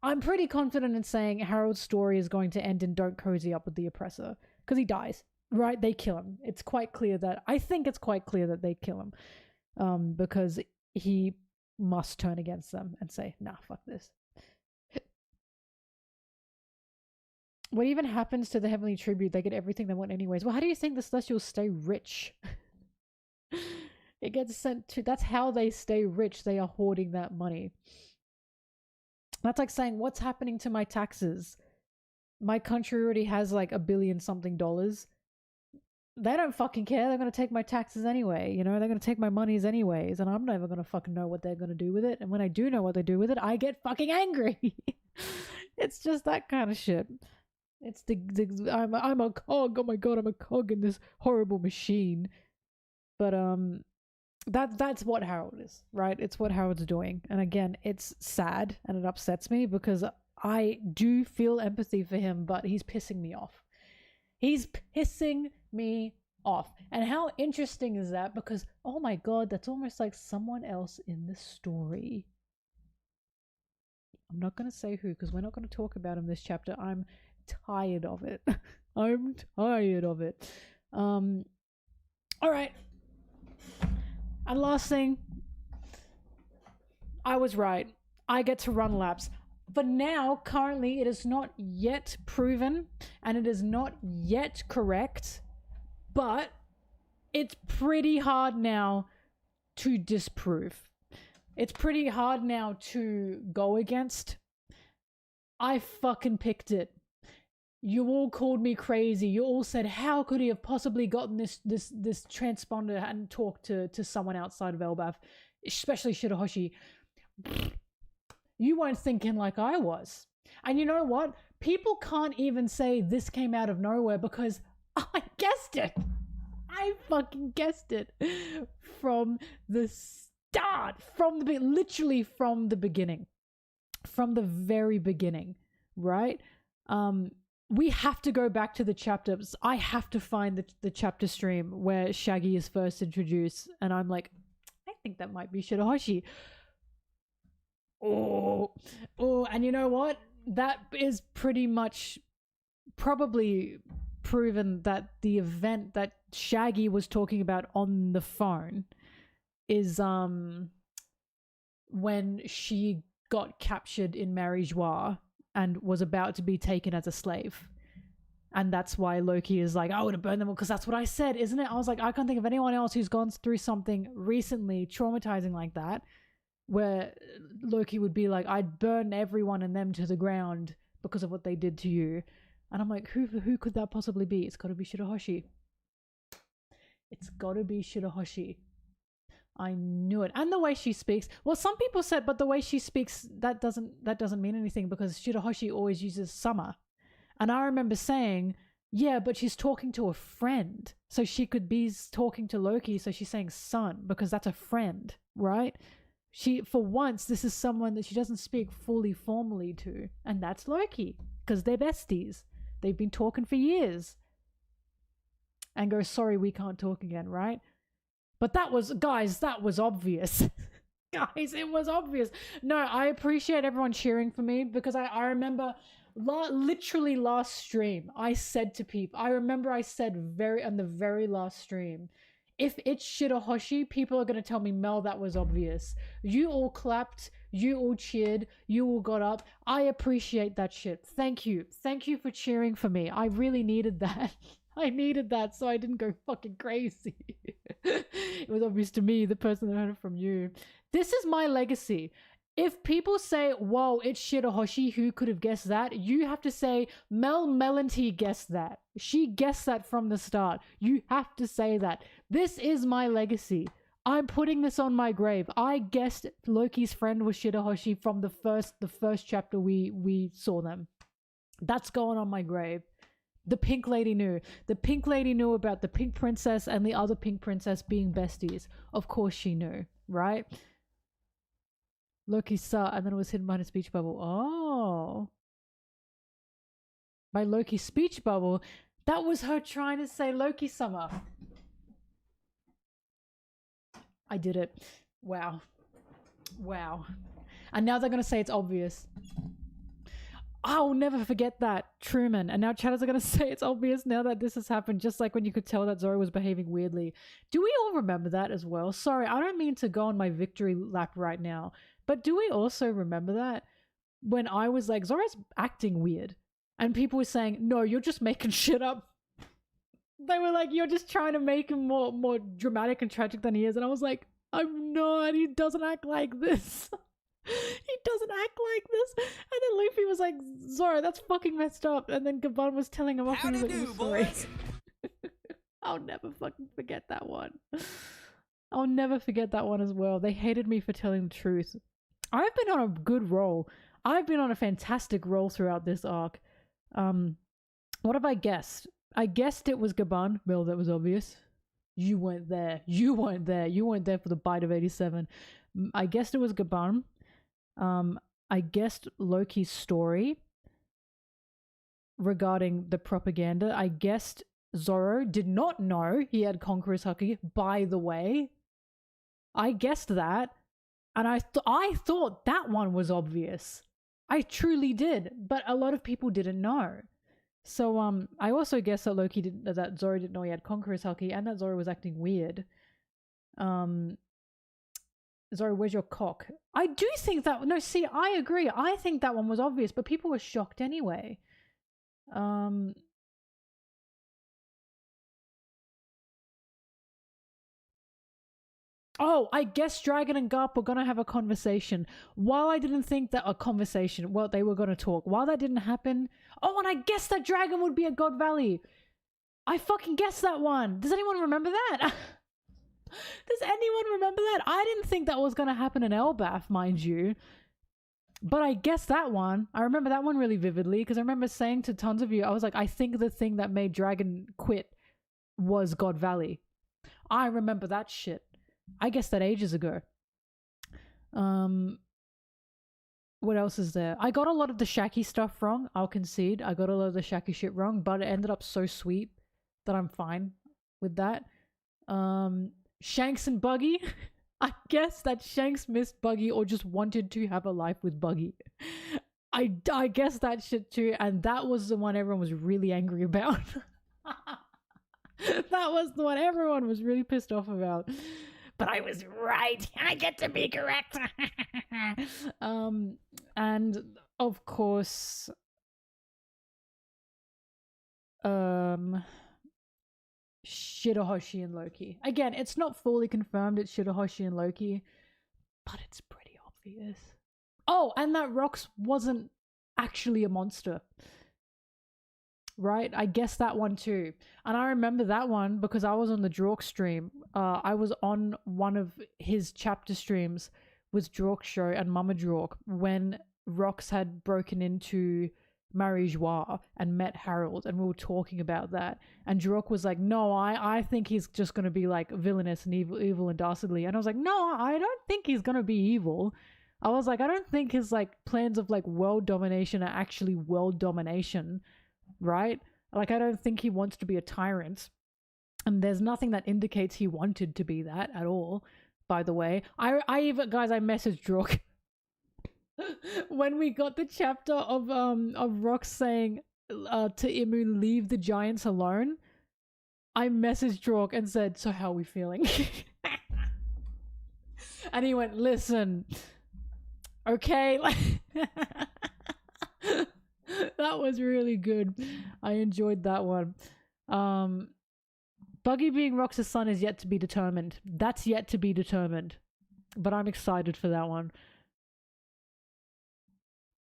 I'm pretty confident in saying Harold's story is going to end in don't cozy up with the oppressor, because he dies, right? They kill him. I think it's quite clear that they kill him, because he must turn against them and say, nah, fuck this. What even happens to the heavenly tribute? They get everything they want anyways. Well, how do you think the Celestials stay rich? It gets sent to, that's how they stay rich. They are hoarding that money. That's like saying, what's happening to my taxes? My country already has like $1 billion something. They don't fucking care. They're going to take my taxes anyway. You know, they're going to take my monies anyways. And I'm never going to fucking know what they're going to do with it. And when I do know what they do with it, I get fucking angry. It's just that kind of shit. It's I'm a cog. Oh my god, I'm a cog in this horrible machine. But that's what Harold is, right? It's what Harold's doing. And again, it's sad and it upsets me because I do feel empathy for him, but he's pissing me off. He's pissing me off. And how interesting is that? Because, oh my god, that's almost like someone else in the story. I'm not going to say who, because we're not going to talk about him this chapter. I'm tired of it. I'm tired of it. All right. And last thing, I was right. I get to run laps. But now, currently, it is not yet proven and it is not yet correct, but it's pretty hard now to disprove. It's pretty hard now to go against. I fucking picked it. You all called me crazy. You all said, how could he have possibly gotten this transponder and talked to someone outside of Elbaf, especially Shirahoshi? You weren't thinking like I was. And you know what? People can't even say this came out of nowhere because I guessed it. I fucking guessed it from the start, literally from the beginning, from the very beginning, right? We have to go back to the chapters. I have to find the chapter stream where Shaggy is first introduced, and I'm like, I think that might be Shirahoshi. Oh, and you know what? That is pretty much probably proven that the event that Shaggy was talking about on the phone is when she got captured in Marijois and was about to be taken as a slave. And that's why Loki is like, I would have burned them all, because that's what I said, isn't it? I was like, I can't think of anyone else who's gone through something recently traumatizing like that, where Loki would be like, I'd burn everyone and them to the ground because of what they did to you. And I'm like, who could that possibly be? It's got to be Shirahoshi. It's got to be Shirahoshi. I knew it. And the way she speaks. Well, some people said, but the way she speaks, that doesn't mean anything because Shirahoshi always uses summer. And I remember saying, yeah, but she's talking to a friend. So she could be talking to Loki. So she's saying son because that's a friend, right? For once, this is someone that she doesn't speak fully formally to. And that's Loki because they're besties. They've been talking for years. And go, sorry, we can't talk again, right? But that was obvious. Guys, it was obvious. No, I appreciate everyone cheering for me because I remember literally last stream, I said to people, I remember I said on the very last stream, if it's Shirahoshi, people are going to tell me, Mel, that was obvious. You all clapped, you all cheered, you all got up. I appreciate that shit. Thank you. Thank you for cheering for me. I really needed that. I needed that so I didn't go fucking crazy. It was obvious to me, the person that heard it from you. This is my legacy. If people say, whoa, it's Shirahoshi, who could have guessed that? You have to say, MelonTeee guessed that. She guessed that from the start. You have to say that. This is my legacy. I'm putting this on my grave. I guessed Loki's friend was Shirahoshi from the first chapter we saw them. That's going on my grave. The Pink Lady knew. The Pink Lady knew about the Pink Princess and the other Pink Princess being besties. Of course she knew, right? Loki saw, and then it was hidden behind a speech bubble. Oh. By Loki's speech bubble, that was her trying to say Loki summer. I did it. Wow. Wow. And now they're going to say it's obvious. I'll never forget that, Truman. And now chatters are going to say it's obvious now that this has happened, just like when you could tell that Zoro was behaving weirdly. Do we all remember that as well? Sorry, I don't mean to go on my victory lap right now, but do we also remember that? When I was like, Zoro's acting weird. And people were saying, no, you're just making shit up. They were like, you're just trying to make him more dramatic and tragic than he is. And I was like, I'm not. He doesn't act like this. He doesn't act like this. And then Luffy was like, Zoro, that's fucking messed up. And then Gaban was telling him off and he was like, sorry. I'll never fucking forget that one. I'll never forget that one as well. They hated me for telling the truth. I've been on a good roll. I've been on a fantastic roll throughout this arc. What have I guessed? I guessed it was Gaban. Well, that was obvious. You weren't there. You weren't there. You weren't there for the bite of 87. I guessed it was Gaban. I guessed Loki's story regarding the propaganda. I guessed Zoro did not know he had Conqueror's Haki, by the way. I guessed that, and I thought that one was obvious. I truly did, but a lot of people didn't know. So I also guessed that that Zoro didn't know he had Conqueror's Haki, and that Zoro was acting weird. Sorry, where's your cock? I do think that, no, see, I agree. I think that one was obvious, but people were shocked anyway. Oh, I guess Dragon and Garp were gonna have a conversation. While I didn't think that a conversation, well, they were gonna talk. While that didn't happen, oh, and I guessed that Dragon would be at God Valley. I fucking guessed that one. Does anyone remember that? Does anyone remember that? I didn't think that was gonna happen in Elbaf, mind you. But I guessed that one. I remember that one really vividly because I remember saying to tons of you, I was like, I think the thing that made Dragon quit was God Valley. I remember that shit. I guessed that ages ago. What else is there? I got a lot of the Shaki stuff wrong. I'll concede. I got a lot of the Shaki shit wrong, but it ended up so sweet that I'm fine with that. Shanks and Buggy. I guess that Shanks missed Buggy or just wanted to have a life with Buggy. I guess that shit too, and that was the one everyone was really angry about. That was the one everyone was really pissed off about. But I was right. I get to be correct. And of course, Shirahoshi and Loki. Again, it's not fully confirmed it's Shirahoshi and Loki, but it's pretty obvious. Oh, and that Rox wasn't actually a monster. Right? I guessed that one too. And I remember that one because I was on the Drork stream. I was on one of his chapter streams with Drork Show and Mama Drork when Rox had broken into Marie Joie and met Harold, and we were talking about that. And Drork was like, no, I think he's just going to be like villainous and evil and dastardly. And I was like, no, I don't think he's going to be evil. I was like, I don't think his like plans of like world domination are actually world domination. Right? Like, I don't think he wants to be a tyrant. And there's nothing that indicates he wanted to be that at all, by the way. I even, guys, I messaged Drork. When we got the chapter of Rox saying to Imu, leave the giants alone, I messaged Drork and said, so how are we feeling? And he went, listen, okay? That was really good. I enjoyed that one. Buggy being Rox's son is yet to be determined. That's yet to be determined. But I'm excited for that one.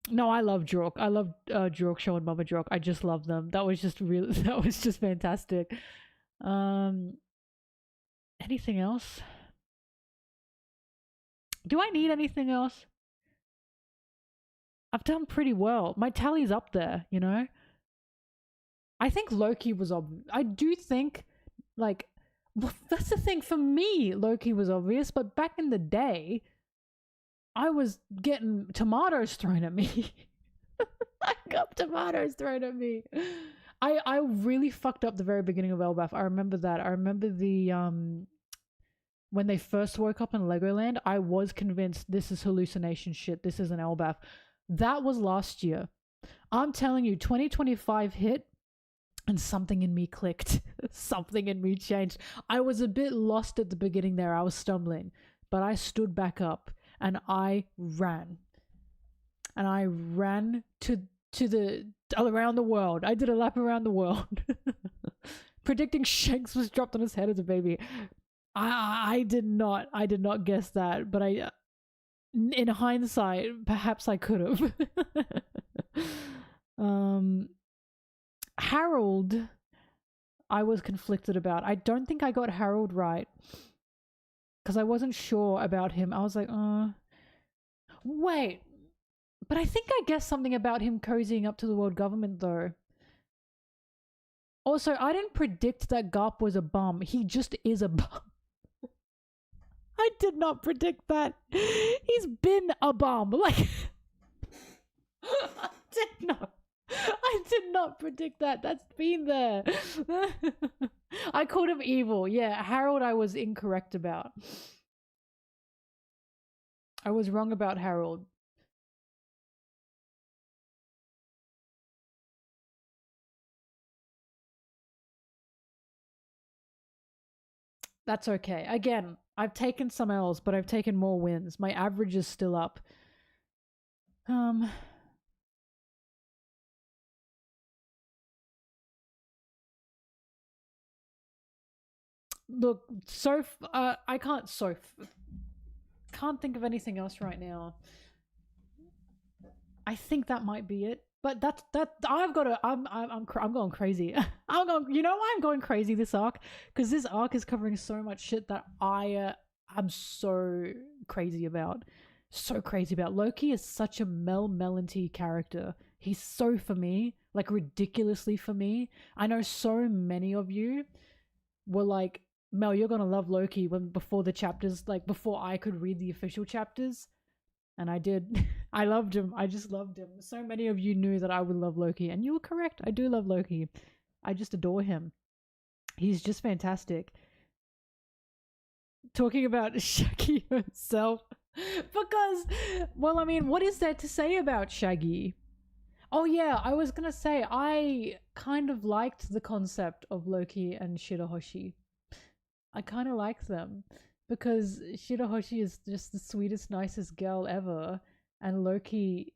No, I love Drork. I love Drork Show and Mama Drork. I just love them. That was just really, that was just fantastic. Anything else? Do I need anything else? I've done pretty well. My tally's up there, you know? I think Loki was obvious. I do think, like, well, that's the thing. For me, Loki was obvious, but back in the day, I was getting tomatoes thrown at me. I got tomatoes thrown at me. I really fucked up the very beginning of Elbaf. I remember that. I remember the, when they first woke up in Legoland, I was convinced this is hallucination shit. This is an Elbaf. That was last year. I'm telling you, 2025 hit and something in me clicked. Something in me changed. I was a bit lost at the beginning there. I was stumbling, but I stood back up and I ran. And I ran to the around the world. I did a lap around the world. Predicting Shanks was dropped on his head as a baby. I did not guess that, but in hindsight, perhaps I could have. Harold, I was conflicted about. I don't think I got Harold right because I wasn't sure about him. I was like, wait, but I think I guessed something about him cozying up to the world government though. Also, I didn't predict that Garp was a bum. He just is a bum. I did not predict that. He's been a bum. Like, I did not predict that. That's been there. I called him evil. Yeah, Harold I was incorrect about. I was wrong about Harold. That's okay. Again, I've taken some L's, but I've taken more wins. My average is still up. Um, Look, I can't think of anything else right now. I think that might be it. But I've got to. I'm going crazy. I'm going. You know why I'm going crazy this arc? Because this arc is covering so much shit that I'm so crazy about. So crazy about. Loki is such a MelonTee character. He's so for me, like ridiculously for me. I know so many of you were like, Mel, you're gonna love Loki when before the chapters, like before I could read the official chapters. And I did. I loved him. I just loved him. So many of you knew that I would love Loki, and you were correct. I do love Loki. I just adore him. He's just fantastic. Talking about Shaggy himself. Because, well, I mean, what is there to say about Shaggy? Oh, yeah, I was gonna say, I kind of liked the concept of Loki and Shirahoshi. I kind of liked them because Shirahoshi is just the sweetest, nicest girl ever, and Loki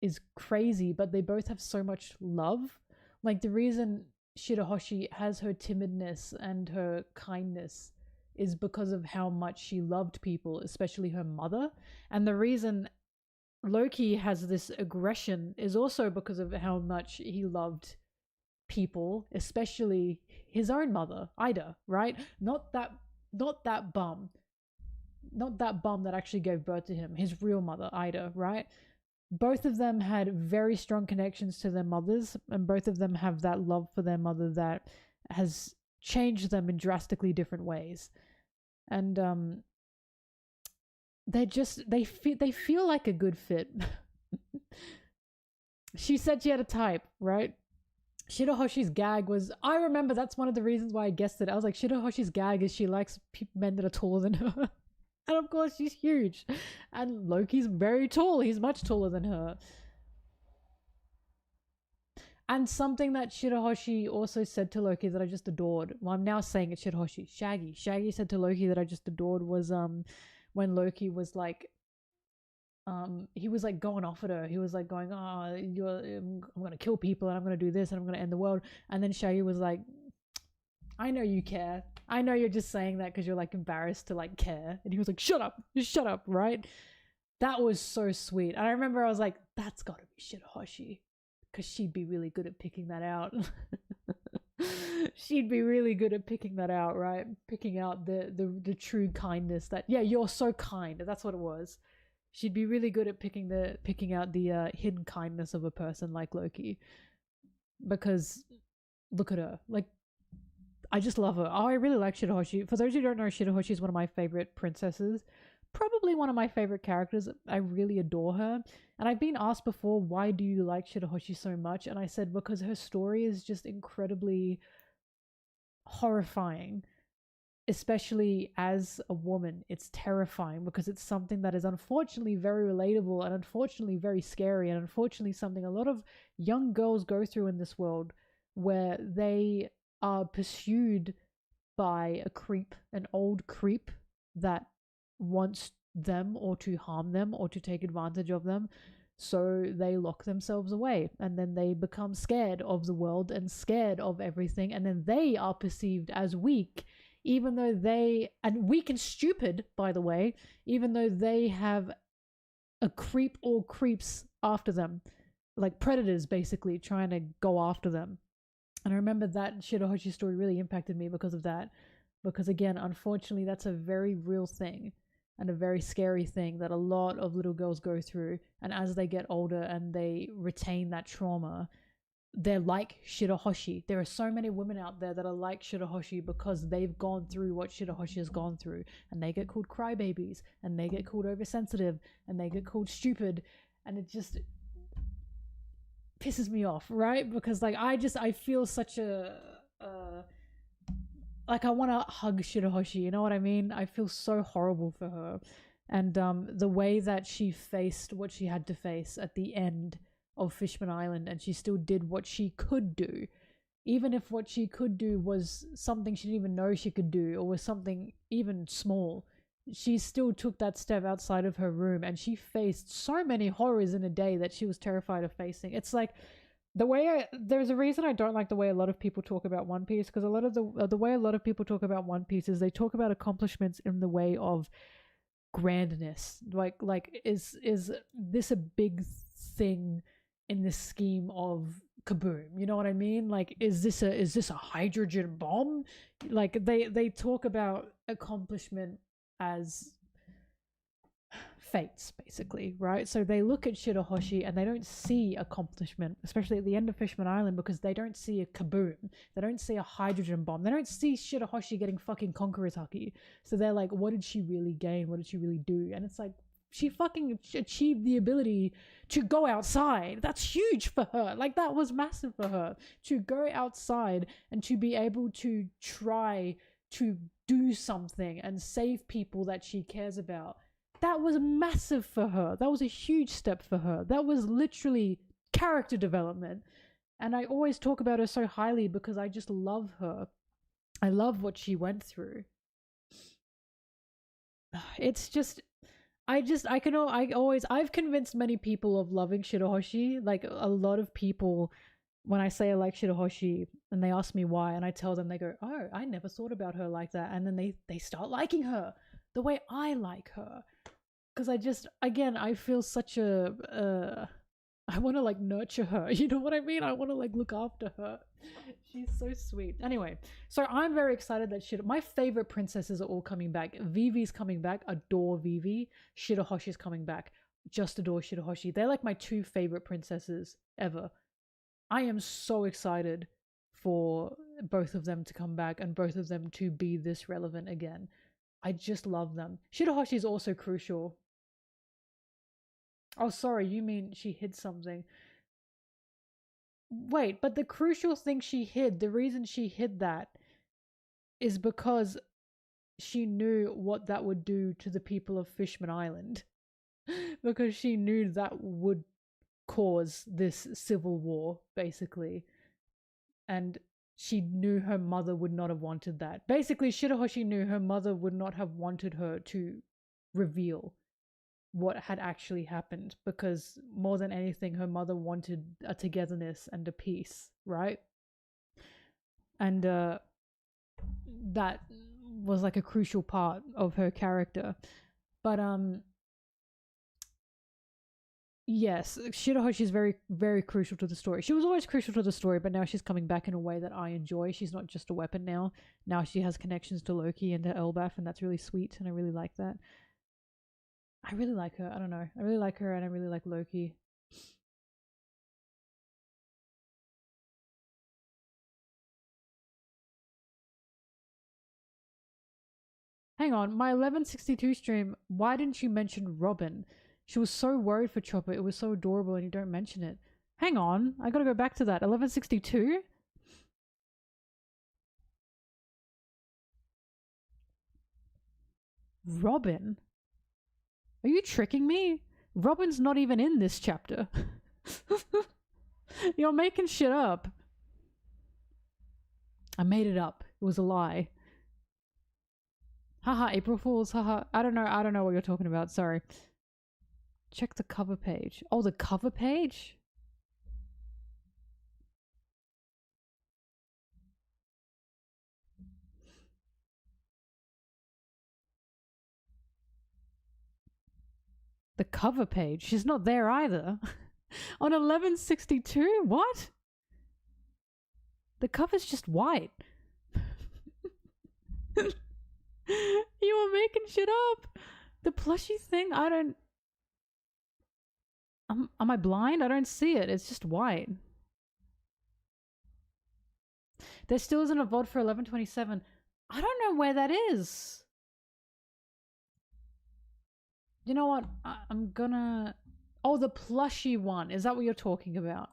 is crazy, but they both have so much love. Like, the reason Shirahoshi has her timidness and her kindness is because of how much she loved people, especially her mother. And the reason Loki has this aggression is also because of how much he loved people, especially his own mother, Ida, right? Not that bum. Not that bum that actually gave birth to him, his real mother, Ida, right? Both of them had very strong connections to their mothers, and both of them have that love for their mother that has changed them in drastically different ways. And they feel like a good fit. She said she had a type, right? Shirahoshi's gag was, I remember that's one of the reasons why I guessed it. I was like, Shirahoshi's gag is she likes men that are taller than her. And of course, she's huge. And Loki's very tall. He's much taller than her. And something that Shirahoshi also said to Loki that I just adored. Well, I'm now saying it's Shirahoshi. Shaggy. Shaggy said to Loki that I just adored was when Loki was like, he was like going off at her. He was like going, "Oh, I'm gonna kill people and I'm gonna do this and I'm gonna end the world." And then Shaggy was like, "I know you care. I know you're just saying that because you're like embarrassed to like care." And he was like, "Shut up, just shut up," right? That was so sweet. And I remember I was like, "That's gotta be Shirahoshi, because she'd be really good at picking that out." She'd be really good at picking that out, right? Picking out the true kindness that, yeah, you're so kind. That's what it was. She'd be really good at picking out the hidden kindness of a person like Loki. Because look at her. Like, I just love her. Oh, I really like Shirahoshi. For those who don't know, Shirahoshi is one of my favorite princesses. Probably one of my favorite characters. I really adore her. And I've been asked before, why do you like Shirahoshi so much? And I said, because her story is just incredibly horrifying. Especially as a woman, it's terrifying because it's something that is unfortunately very relatable and unfortunately very scary and unfortunately something a lot of young girls go through in this world, where they are pursued by a creep, an old creep that wants them or to harm them or to take advantage of them. So they lock themselves away and then they become scared of the world and scared of everything, and then they are perceived as weak, even though and weak and stupid, by the way, even though they have a creep or creeps after them, like predators basically trying to go after them. And I remember that Shirahoshi story really impacted me because of that. Because again, unfortunately, that's a very real thing and a very scary thing that a lot of little girls go through. And as they get older and they retain that trauma, they're like Shirahoshi. There are so many women out there that are like Shirahoshi because they've gone through what Shirahoshi has gone through, and they get called crybabies, and they get called oversensitive, and they get called stupid, and it just pisses me off, right? Because like I feel such a like I want to hug Shirahoshi, you know what I mean? I feel so horrible for her. And the way that she faced what she had to face at the end of Fishman Island, and she still did what she could do, even if what she could do was something she didn't even know she could do, or was something even small, she still took that step outside of her room, and she faced so many horrors in a day that she was terrified of facing. It's like there's a reason I don't like the way a lot of people talk about One Piece, because a lot of the way a lot of people talk about One Piece is they talk about accomplishments in the way of grandness. Like is this a big thing in the scheme of Kaboom? You know what I mean? Like, is this a hydrogen bomb? Like they talk about accomplishment as fates, basically, right? So they look at Shirahoshi and they don't see accomplishment, especially at the end of Fishman Island, because they don't see a kaboom. They don't see a hydrogen bomb. They don't see Shirahoshi getting fucking Conqueror's Haki. So they're like, what did she really gain? What did she really do? And it's like, she fucking achieved the ability to go outside. That's huge for her. Like, that was massive for her. To go outside and to be able to try to do something and save people that she cares about. That was massive for her. That was a huge step for her. That was literally character development. And I always talk about her so highly because I just love her. I love what she went through. It's just, I've convinced many people of loving Shirahoshi. Like, a lot of people, when I say I like Shirahoshi and they ask me why, and I tell them, they go, oh, I never thought about her like that. And then they start liking her the way I like her. Because I feel such I want to like nurture her. You know what I mean? I want to like look after her. She's so sweet. Anyway, so I'm very excited that my favorite princesses are all coming back. Vivi's coming back. Adore Vivi. Shirahoshi's coming back. Just adore Shirahoshi. They're like my two favorite princesses ever. I am so excited for both of them to come back and both of them to be this relevant again. I just love them. Shirahoshi is also crucial. Oh, sorry, you mean she hid something. Wait, but the crucial thing she hid, the reason she hid that is because she knew what that would do to the people of Fishman Island. Because she knew that would cause this civil war, basically. And she knew her mother would not have wanted that. Basically, Shirahoshi knew her mother would not have wanted her to reveal what had actually happened, because more than anything, her mother wanted a togetherness and a peace, right? And that was like a crucial part of her character. But yes, Shirahoshi is very, very crucial to the story. She was always crucial to the story, but now she's coming back in a way that I enjoy. She's not just a weapon now. Now she has connections to Loki and to Elbaf, and that's really sweet, and I really like that. I really like her. I don't know. I really like her, and I really like Loki. Hang on, my 1162 stream, why didn't you mention Robin? She was so worried for Chopper. It was so adorable, and you don't mention it. Hang on, I gotta go back to that. 1162? Robin? Are you tricking me? Robin's not even in this chapter. You're making shit up. I made it up. It was a lie. Haha, April Fools, haha. I don't know what you're talking about, sorry. Check the cover page. Oh, the cover page? The cover page? She's not there either. On 1162? What? The cover's just white. You were making shit up. The plushie thing, I don't... Am I blind? I don't see it. It's just white. There still isn't a VOD for 1127. I don't know where that is. You know what? I'm gonna... Oh, the plushie one. Is that what you're talking about?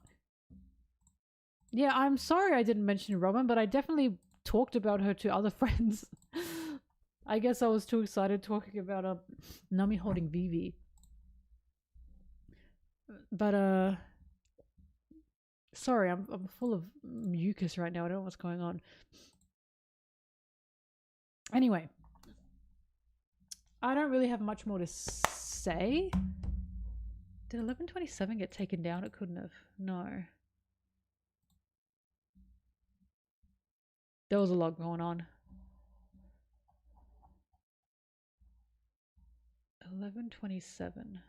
Yeah, I'm sorry I didn't mention Robin, but I definitely talked about her to other friends. I guess I was too excited talking about Nami holding Vivi. But Sorry, I'm full of mucus right now. I don't know what's going on. Anyway, I don't really have much more to say. Did 1127 get taken down? It couldn't have. No. There was a lot going on. 1127.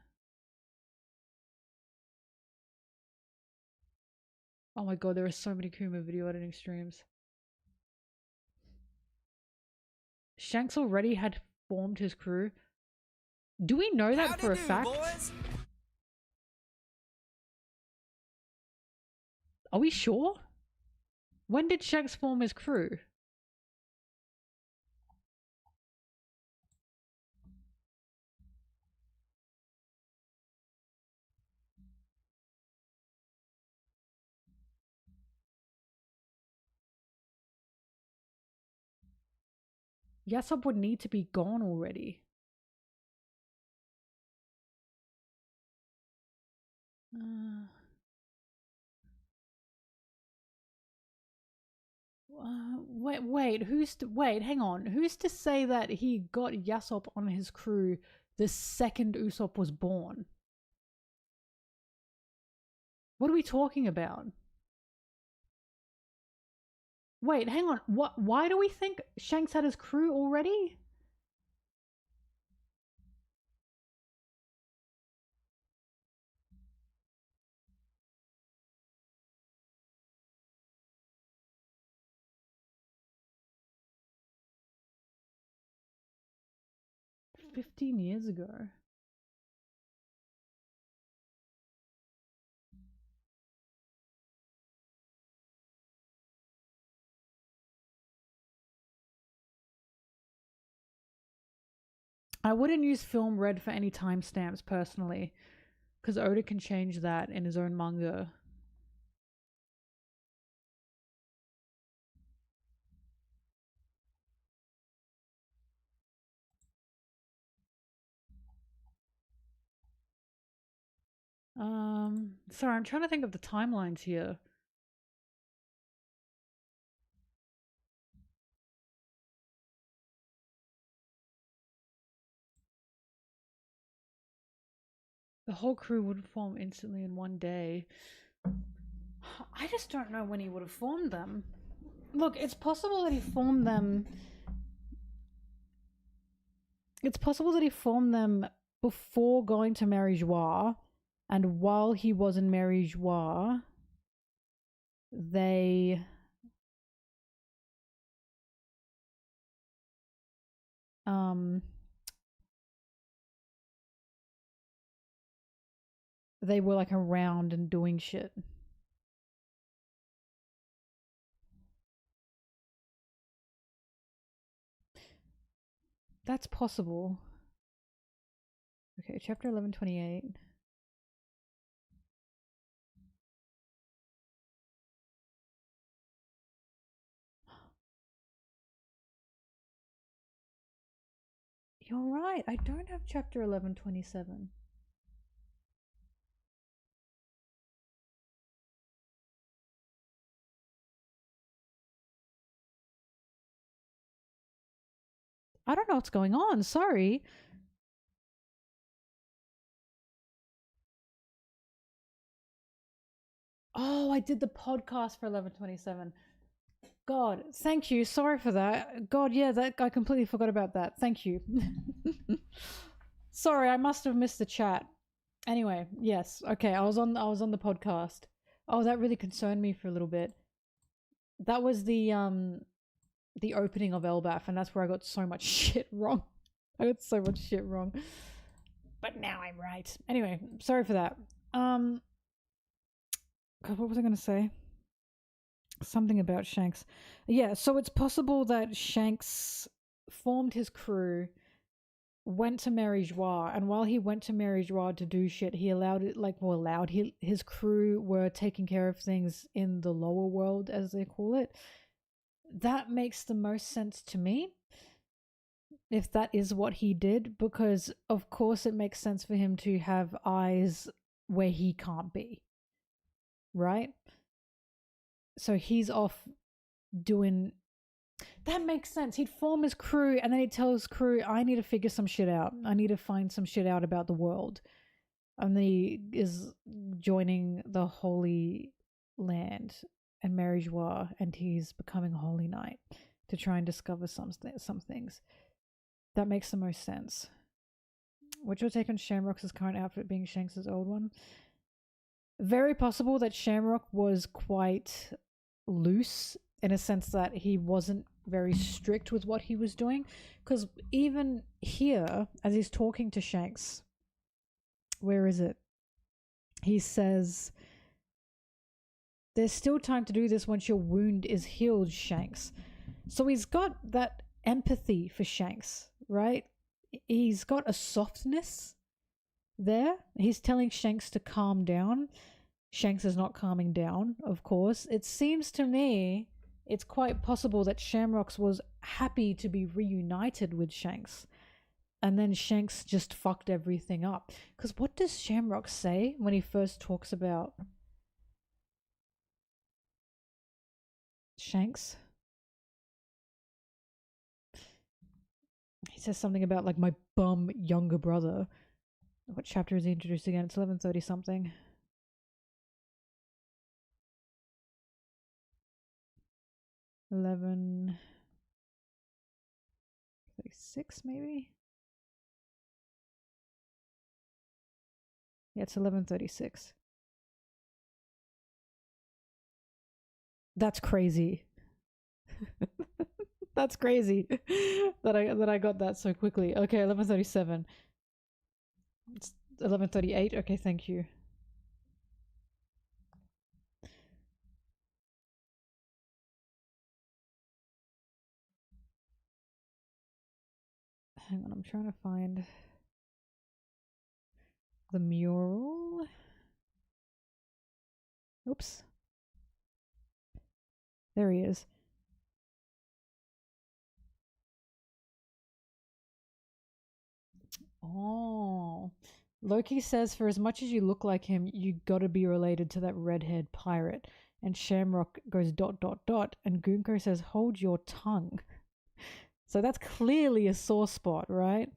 Oh my god, there are so many Kuma video editing streams. Shanks already had formed his crew. Do we know that for a fact? Boys? Are we sure? When did Shanks form his crew? Yasop would need to be gone already. Wait, hang on. Who's to say that he got Yasop on his crew the second Usopp was born? What are we talking about? Wait, hang on. Why do we think Shanks had his crew already? "15 years ago." I wouldn't use film red for any timestamps personally, because Oda can change that in his own manga. Sorry, I'm trying to think of the timelines here. The whole crew would form instantly in one day. I just don't know when he would have formed them. Look, it's possible that he formed them. It's possible that he formed them before going to Mary Joie, and while he was in Mary Joie, they they were like around and doing shit. That's possible. Okay, chapter 1128. You're right, I don't have chapter 1127. I don't know what's going on, sorry. Oh, I did the podcast for 1127. God, thank you. Sorry for that. God, yeah, I completely forgot about that. Thank you. Sorry, I must have missed the chat. Anyway, yes. Okay, I was on the podcast. Oh, that really concerned me for a little bit. That was the opening of Elbaf, and that's where I got so much shit wrong. I got so much shit wrong. But now I'm right. Anyway, sorry for that. God, what was I going to say? Something about Shanks. Yeah, so it's possible that Shanks formed his crew, went to Mary Joie, and while he went to Mary Joie to do shit, he allowed it, his crew were taking care of things in the lower world, as they call it. That makes the most sense to me, if that is what he did, because of course it makes sense for him to have eyes where he can't be. Right? So he's off doing... That makes sense. He'd form his crew and then he'd tell his crew, I need to figure some shit out. I need to find some shit out about the world. And then he is joining the Holy Land and Mary Joie, and he's becoming a Holy Knight to try and discover some things. That makes the most sense. What's your take on Shamrock's current outfit being Shanks' old one? Very possible that Shamrock was quite loose in a sense that he wasn't very strict with what he was doing. Because even here, as he's talking to Shanks, where is it? He says, there's still time to do this once your wound is healed, Shanks. So he's got that empathy for Shanks, right? He's got a softness there. He's telling Shanks to calm down. Shanks is not calming down, of course. It seems to me it's quite possible that Shamrock was happy to be reunited with Shanks. And then Shanks just fucked everything up. Because what does Shamrock say when he first talks about Shanks? He says something about like my bum younger brother. What chapter is he introduced again? It's 11:30 something. 11:36 maybe? Yeah, it's 11:36. That's crazy. That's crazy that I got that so quickly. Okay, 11:37. It's 11:38. Okay, thank you. Hang on, I'm trying to find the mural. Oops. There he is. Oh. Loki says, for as much as you look like him, you gotta be related to that red-haired pirate. And Shamrock goes ... and Gunko says, hold your tongue. So that's clearly a sore spot, right?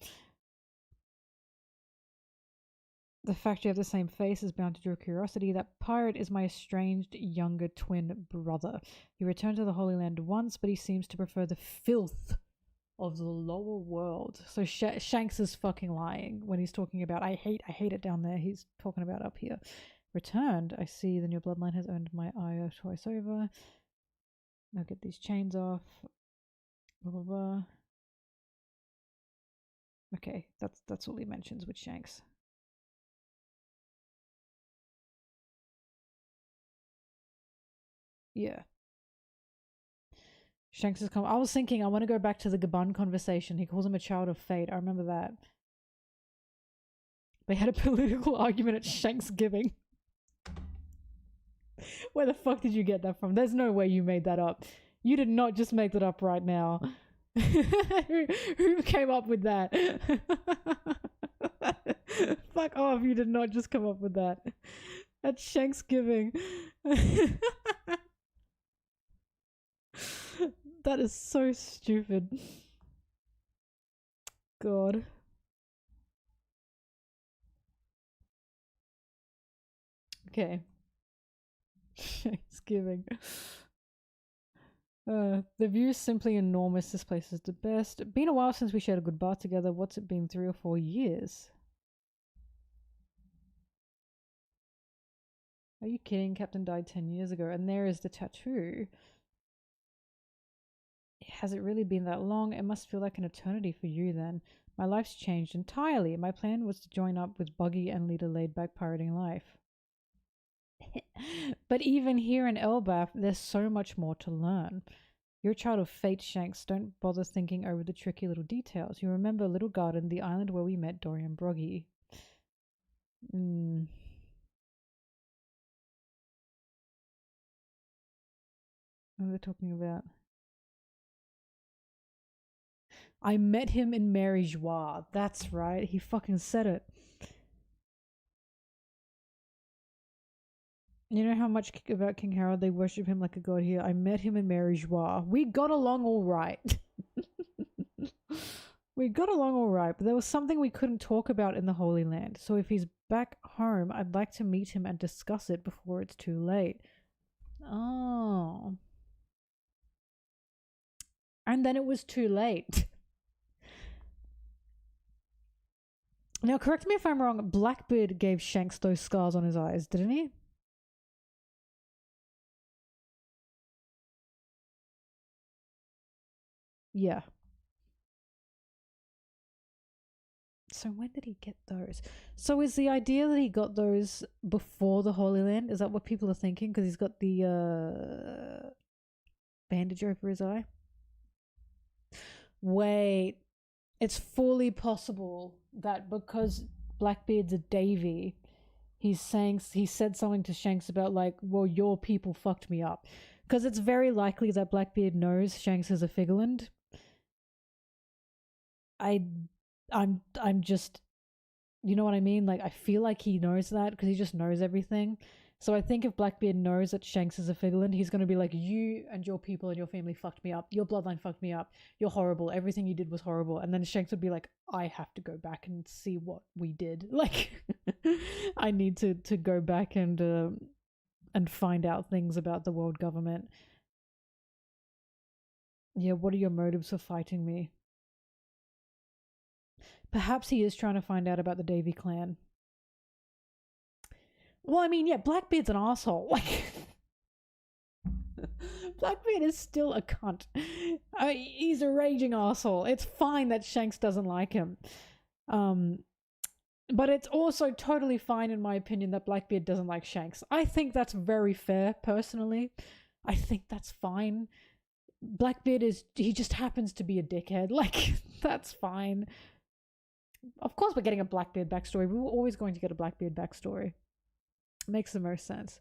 The fact you have the same face is bound to draw curiosity. That pirate is my estranged younger twin brother. He returned to the Holy Land once, but he seems to prefer the filth of the lower world. So Shanks is fucking lying when he's talking about I hate it down there. He's talking about up here. Returned. I see the new bloodline has earned my ire twice over. I'll get these chains off. Blah blah blah. Okay, that's all he mentions with Shanks. Yeah. Shanks has come. I was thinking I want to go back to the Gabun conversation. He calls him a child of fate. I remember that. They had a political argument at Shanksgiving. Where the fuck did you get that from? There's no way you made that up. You did not just make that up right now. Who came up with that? Fuck off, you did not just come up with that. At Shanksgiving. That is so stupid. God. Okay. Thanksgiving. The view is simply enormous. This place is the best. Been a while since we shared a good bath together. What's it been, 3 or 4 years? Are you kidding? Captain died 10 years ago, and there is the tattoo. Has it really been that long? It must feel like an eternity for you then. My life's changed entirely. My plan was to join up with Buggy and lead a laid-back pirating life. But even here in Elbaf, there's so much more to learn. You're a child of fate, Shanks. Don't bother thinking over the tricky little details. You remember Little Garden, the island where we met Dorian Broggy. What are they talking about? I met him in Mary Joie. That's right. He fucking said it. You know how much about King Harold they worship him like a god here. I met him in Mary Joie. We got along all right. We got along all right, but there was something we couldn't talk about in the Holy Land. So if he's back home, I'd like to meet him and discuss it before it's too late. Oh. And then it was too late. Now, correct me if I'm wrong, Blackbeard gave Shanks those scars on his eyes, didn't he? Yeah. So when did he get those? So is the idea that he got those before the Holy Land? Is that what people are thinking? Because he's got the bandage over his eye? Wait. It's fully possible that because Blackbeard's a Davy, he said something to Shanks about like, well, your people fucked me up. Because it's very likely that Blackbeard knows Shanks is a Figurland. I'm just, you know what I mean? Like, I feel like he knows that because he just knows everything. So I think if Blackbeard knows that Shanks is a Figurland, he's going to be like, you and your people and your family fucked me up. Your bloodline fucked me up. You're horrible. Everything you did was horrible. And then Shanks would be like, I have to go back and see what we did. Like, I need to go back and find out things about the world government. Yeah, what are your motives for fighting me? Perhaps he is trying to find out about the Davy clan. Well, I mean, yeah, Blackbeard's an asshole. Like, Blackbeard is still a cunt. He's a raging asshole. It's fine that Shanks doesn't like him. But it's also totally fine, in my opinion, that Blackbeard doesn't like Shanks. I think that's very fair, personally. I think that's fine. Blackbeard he just happens to be a dickhead. Like, that's fine. Of course we're getting a Blackbeard backstory. We were always going to get a Blackbeard backstory. Makes the most sense.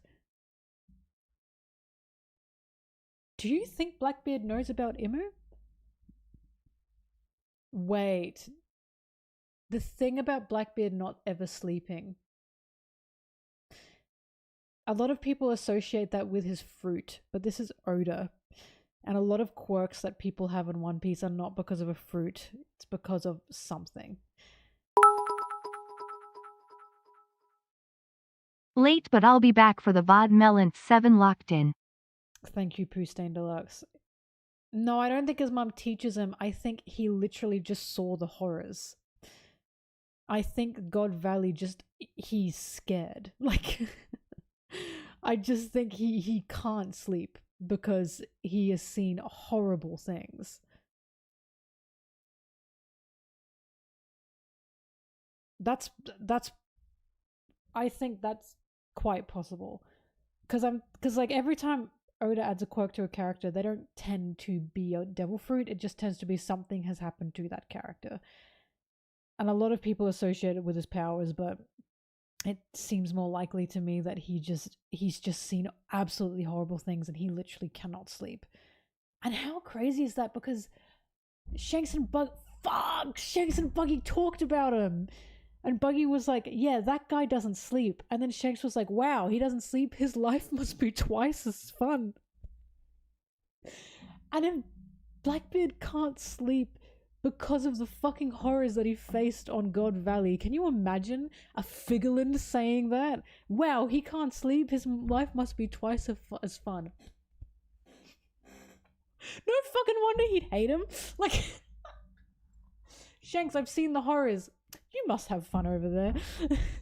Do you think Blackbeard knows about Imu? Wait. The thing about Blackbeard not ever sleeping. A lot of people associate that with his fruit, but this is Oda. And a lot of quirks that people have in One Piece are not because of a fruit. It's because of something. Late, but I'll be back for the VOD Melon 7 locked in. Thank you, Pustain Deluxe. No, I don't think his mum teaches him. I think he literally just saw the horrors. I think God Valley he's scared. Like, I just think he can't sleep because he has seen horrible things. That's I think that's quite possible. Because like every time Oda adds a quirk to a character, they don't tend to be a devil fruit. It just tends to be something has happened to that character. And a lot of people associate it with his powers, but it seems more likely to me that he's just seen absolutely horrible things and he literally cannot sleep. And how crazy is that? Because Shanks and Buggy talked about him. And Buggy was like, yeah, that guy doesn't sleep. And then Shanks was like, wow, he doesn't sleep? His life must be twice as fun. And if Blackbeard can't sleep because of the fucking horrors that he faced on God Valley, can you imagine a Figurland saying that? Wow, he can't sleep? His life must be twice as fun. No fucking wonder he'd hate him. Like, Shanks, I've seen the horrors. You must have fun over there.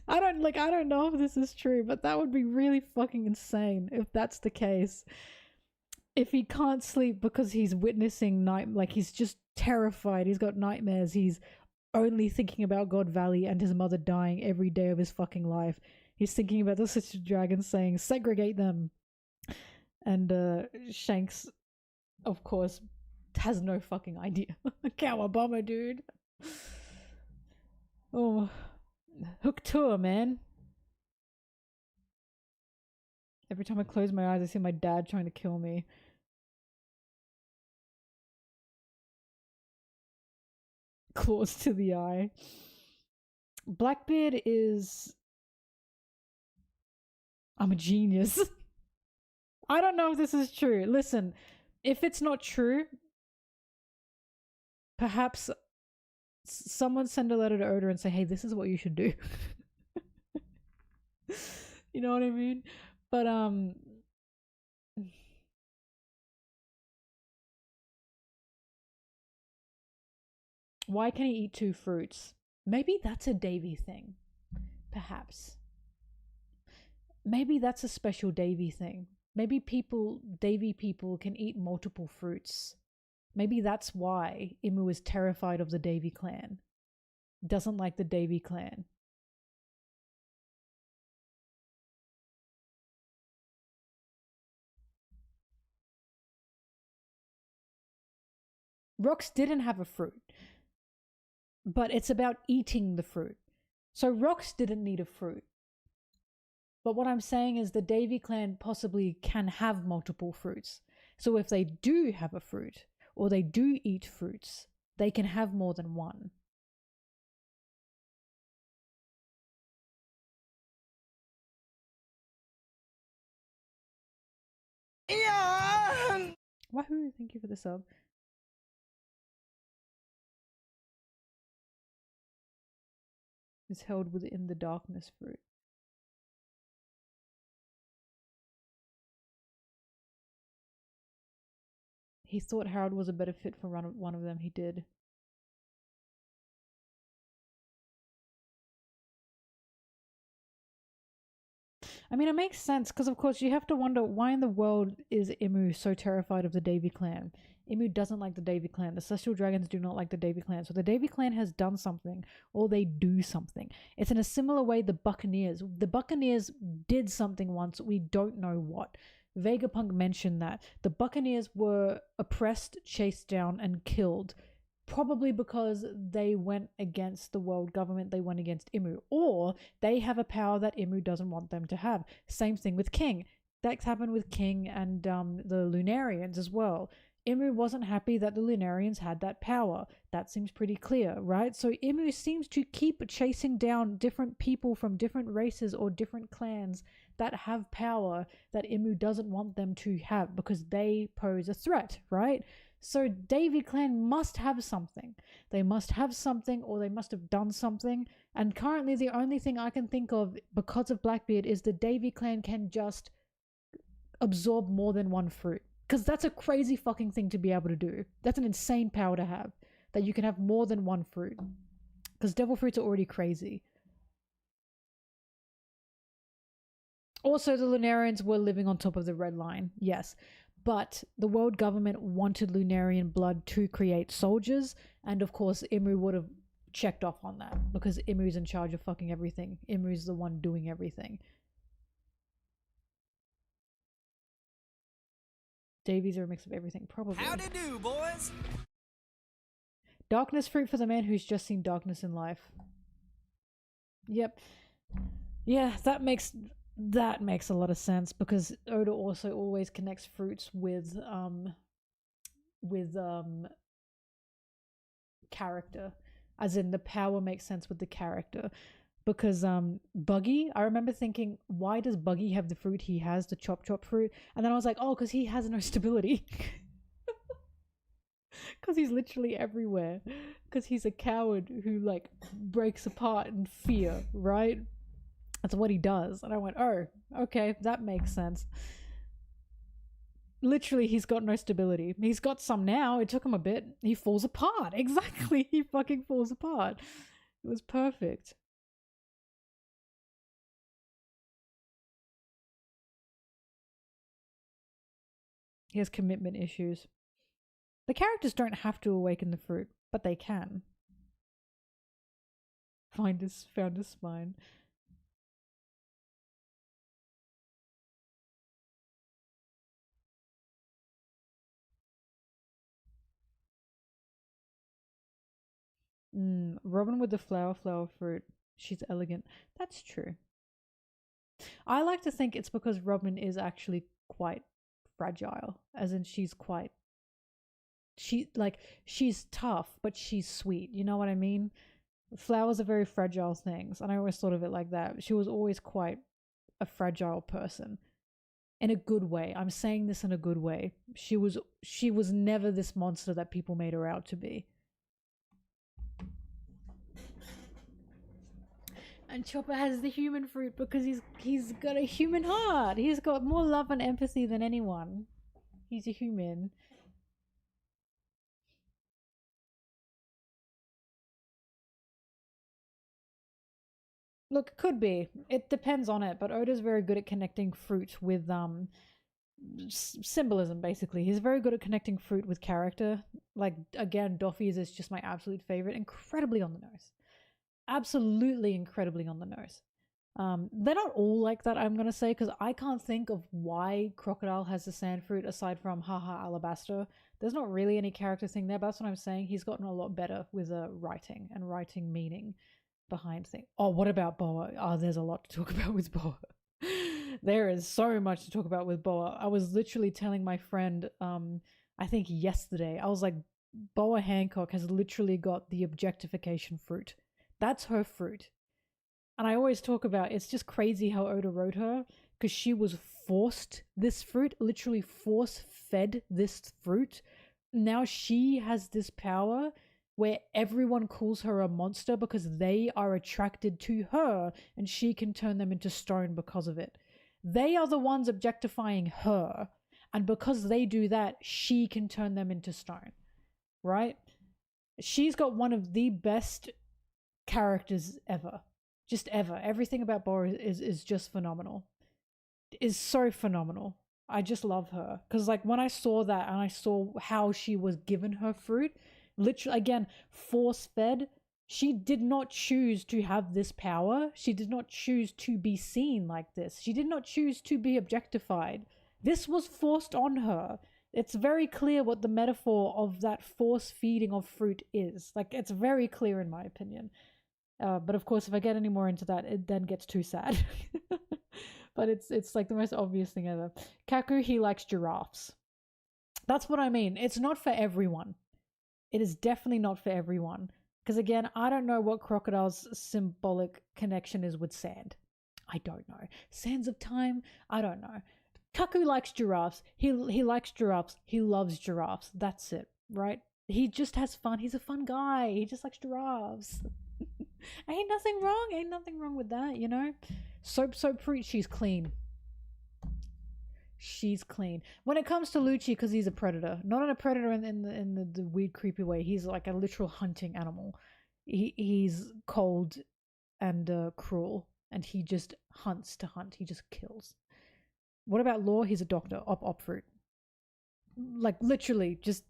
I don't know if this is true, but that would be really fucking insane if that's the case. If he can't sleep because he's witnessing he's just terrified, he's got nightmares, he's only thinking about God Valley and his mother dying every day of his fucking life. He's thinking about the Sister Dragon saying, segregate them. And Shanks, of course, has no fucking idea. Cowabunga, dude. Oh, hook tour, man. Every time I close my eyes, I see my dad trying to kill me. Claws to the eye. Blackbeard is... I'm a genius. I don't know if this is true. Listen, if it's not true, perhaps someone send a letter to Oda and say, hey, this is what you should do. You know what I mean? But why can he eat 2 fruits? Maybe that's a Davy thing. Perhaps. Maybe that's a special Davy thing. Maybe Davy people can eat multiple fruits. Maybe that's why Imu is terrified of the Davy clan. Doesn't like the Davy clan. Rox didn't have a fruit, but it's about eating the fruit. So Rox didn't need a fruit. But what I'm saying is the Davy clan possibly can have multiple fruits. So if they do have a fruit, or they do eat fruits, they can have more than one. Ian! Wahoo, thank you for the sub. Is held within the darkness fruit. He thought Harold was a better fit for one of them. He did. I mean, it makes sense because, of course, you have to wonder why in the world is Imu so terrified of the Davy clan? Imu doesn't like the Davy clan. The Celestial Dragons do not like the Davy clan. So the Davy clan has done something, or they do something. It's in a similar way the Buccaneers. The Buccaneers did something once. We don't know what. Vegapunk mentioned that. The Buccaneers were oppressed, chased down, and killed. Probably because they went against the world government, they went against Imu, or they have a power that Imu doesn't want them to have. Same thing with King. That's happened with King and the Lunarians as well. Imu wasn't happy that the Lunarians had that power. That seems pretty clear, right? So Imu seems to keep chasing down different people from different races or different clans that have power that Imu doesn't want them to have because they pose a threat, right? So Davy clan must have something. They must have something, or they must have done something. And currently the only thing I can think of because of Blackbeard is the Davy clan can just absorb more than one fruit. Because that's a crazy fucking thing to be able to do. That's an insane power to have. That you can have more than one fruit. Because devil fruits are already crazy. Also, the Lunarians were living on top of the red line. Yes. But the world government wanted Lunarian blood to create soldiers, and of course Imu would have checked off on that because Imu's in charge of fucking everything. Imu's the one doing everything. Davies are a mix of everything, probably. Howdy do, boys? Darkness fruit for the man who's just seen darkness in life. Yep. Yeah, that makes a lot of sense because Oda also always connects fruits with character, as in the power makes sense with the character. Because Buggy, I remember thinking, why does Buggy have the fruit he has, the chop chop fruit? And then I was like, oh, because he has no stability. Because he's literally everywhere. Because he's a coward who like breaks apart in fear, right? That's what he does. And I went, oh, okay, that makes sense. Literally, he's got no stability. He's got some now. It took him a bit. He falls apart. Exactly. He fucking falls apart. It was perfect. He has commitment issues. The characters don't have to awaken the fruit, but they can. Found his spine. Robin with the flower fruit. She's elegant. That's true. I like to think it's because Robin is actually quite fragile, as in she's tough, but she's sweet. You know what I mean? Flowers are very fragile things, and I always thought of it like that. She was always quite a fragile person. In a good way. I'm saying this in a good way. She was never this monster that people made her out to be. And Chopper has the human fruit because he's got a human heart. He's got more love and empathy than anyone. He's a human. Look, could be. It depends on it, but Oda's very good at connecting fruit with symbolism, basically. He's very good at connecting fruit with character. Like, again, Doffy's is just my absolute favorite. Incredibly on the nose. Absolutely incredibly on the nose. They're not all like that, I'm gonna say, because I can't think of why Crocodile has the sand fruit aside from haha alabaster. There's not really any character thing there, but that's what I'm saying. He's gotten a lot better with writing and writing meaning behind things. Oh, what about Boa? Oh, there's a lot to talk about with Boa. There is so much to talk about with Boa. I was literally telling my friend, I think yesterday, I was like, Boa Hancock has literally got the objectification fruit. That's her fruit. And I always talk about, it's just crazy how Oda wrote her, because she was forced this fruit, literally force fed this fruit. Now she has this power where everyone calls her a monster because they are attracted to her and she can turn them into stone because of it. They are the ones objectifying her, and because they do that, she can turn them into stone, right? She's got one of the best characters ever. Just ever. Everything about Boa is just phenomenal. Is so phenomenal. I just love her. Because like when I saw that and I saw how she was given her fruit, literally, again, force fed, she did not choose to have this power. She did not choose to be seen like this. She did not choose to be objectified. This was forced on her. It's very clear what the metaphor of that force feeding of fruit is. Like, it's very clear in my opinion. But of course, if I get any more into that, it then gets too sad. But it's like the most obvious thing ever. Kaku, he likes giraffes. That's what I mean. It's not for everyone. It is definitely not for everyone. Because again, I don't know what Crocodile's symbolic connection is with sand. I don't know. Sands of time? I don't know. Kaku likes giraffes. He likes giraffes. He loves giraffes. That's it, right? He just has fun. He's a fun guy. He just likes giraffes. Ain't nothing wrong. Ain't nothing wrong with that, you know? Soap fruit, she's clean. She's clean. When it comes to Lucci, because he's a predator. Not a predator in the weird, creepy way. He's like a literal hunting animal. He's cold and cruel. And he just hunts to hunt. He just kills. What about Law? He's a doctor. Op fruit. Like, literally, just...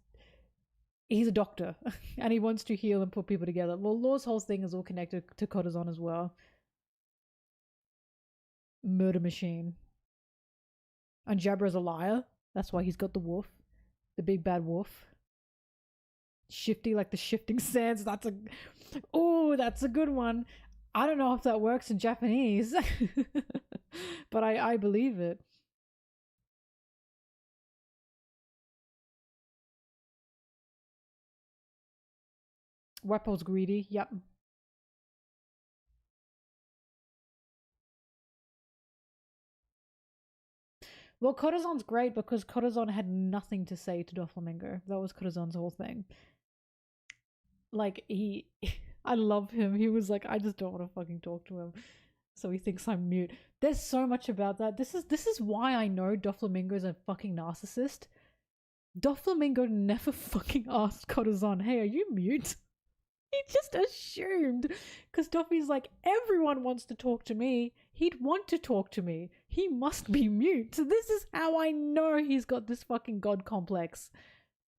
He's a doctor. And he wants to heal and put people together. Well, Law's whole thing is all connected to Kotazon as well. Murder machine. And Jabra's a liar. That's why he's got the wolf. The big bad wolf. Shifty like the shifting sands. That's a good one. I don't know if that works in Japanese. But I believe it. Weppel's greedy. Yep. Well, Corazon's great because Corazon had nothing to say to Doflamingo. That was Corazon's whole thing. Like, I love him. He was like, I just don't want to fucking talk to him. So he thinks I'm mute. There's so much about that. This is why I know Doflamingo's a fucking narcissist. Doflamingo never fucking asked Corazon, hey, are you mute? He just assumed. Because Doffy's like, everyone wants to talk to me. He'd want to talk to me. He must be mute. So this is how I know he's got this fucking god complex.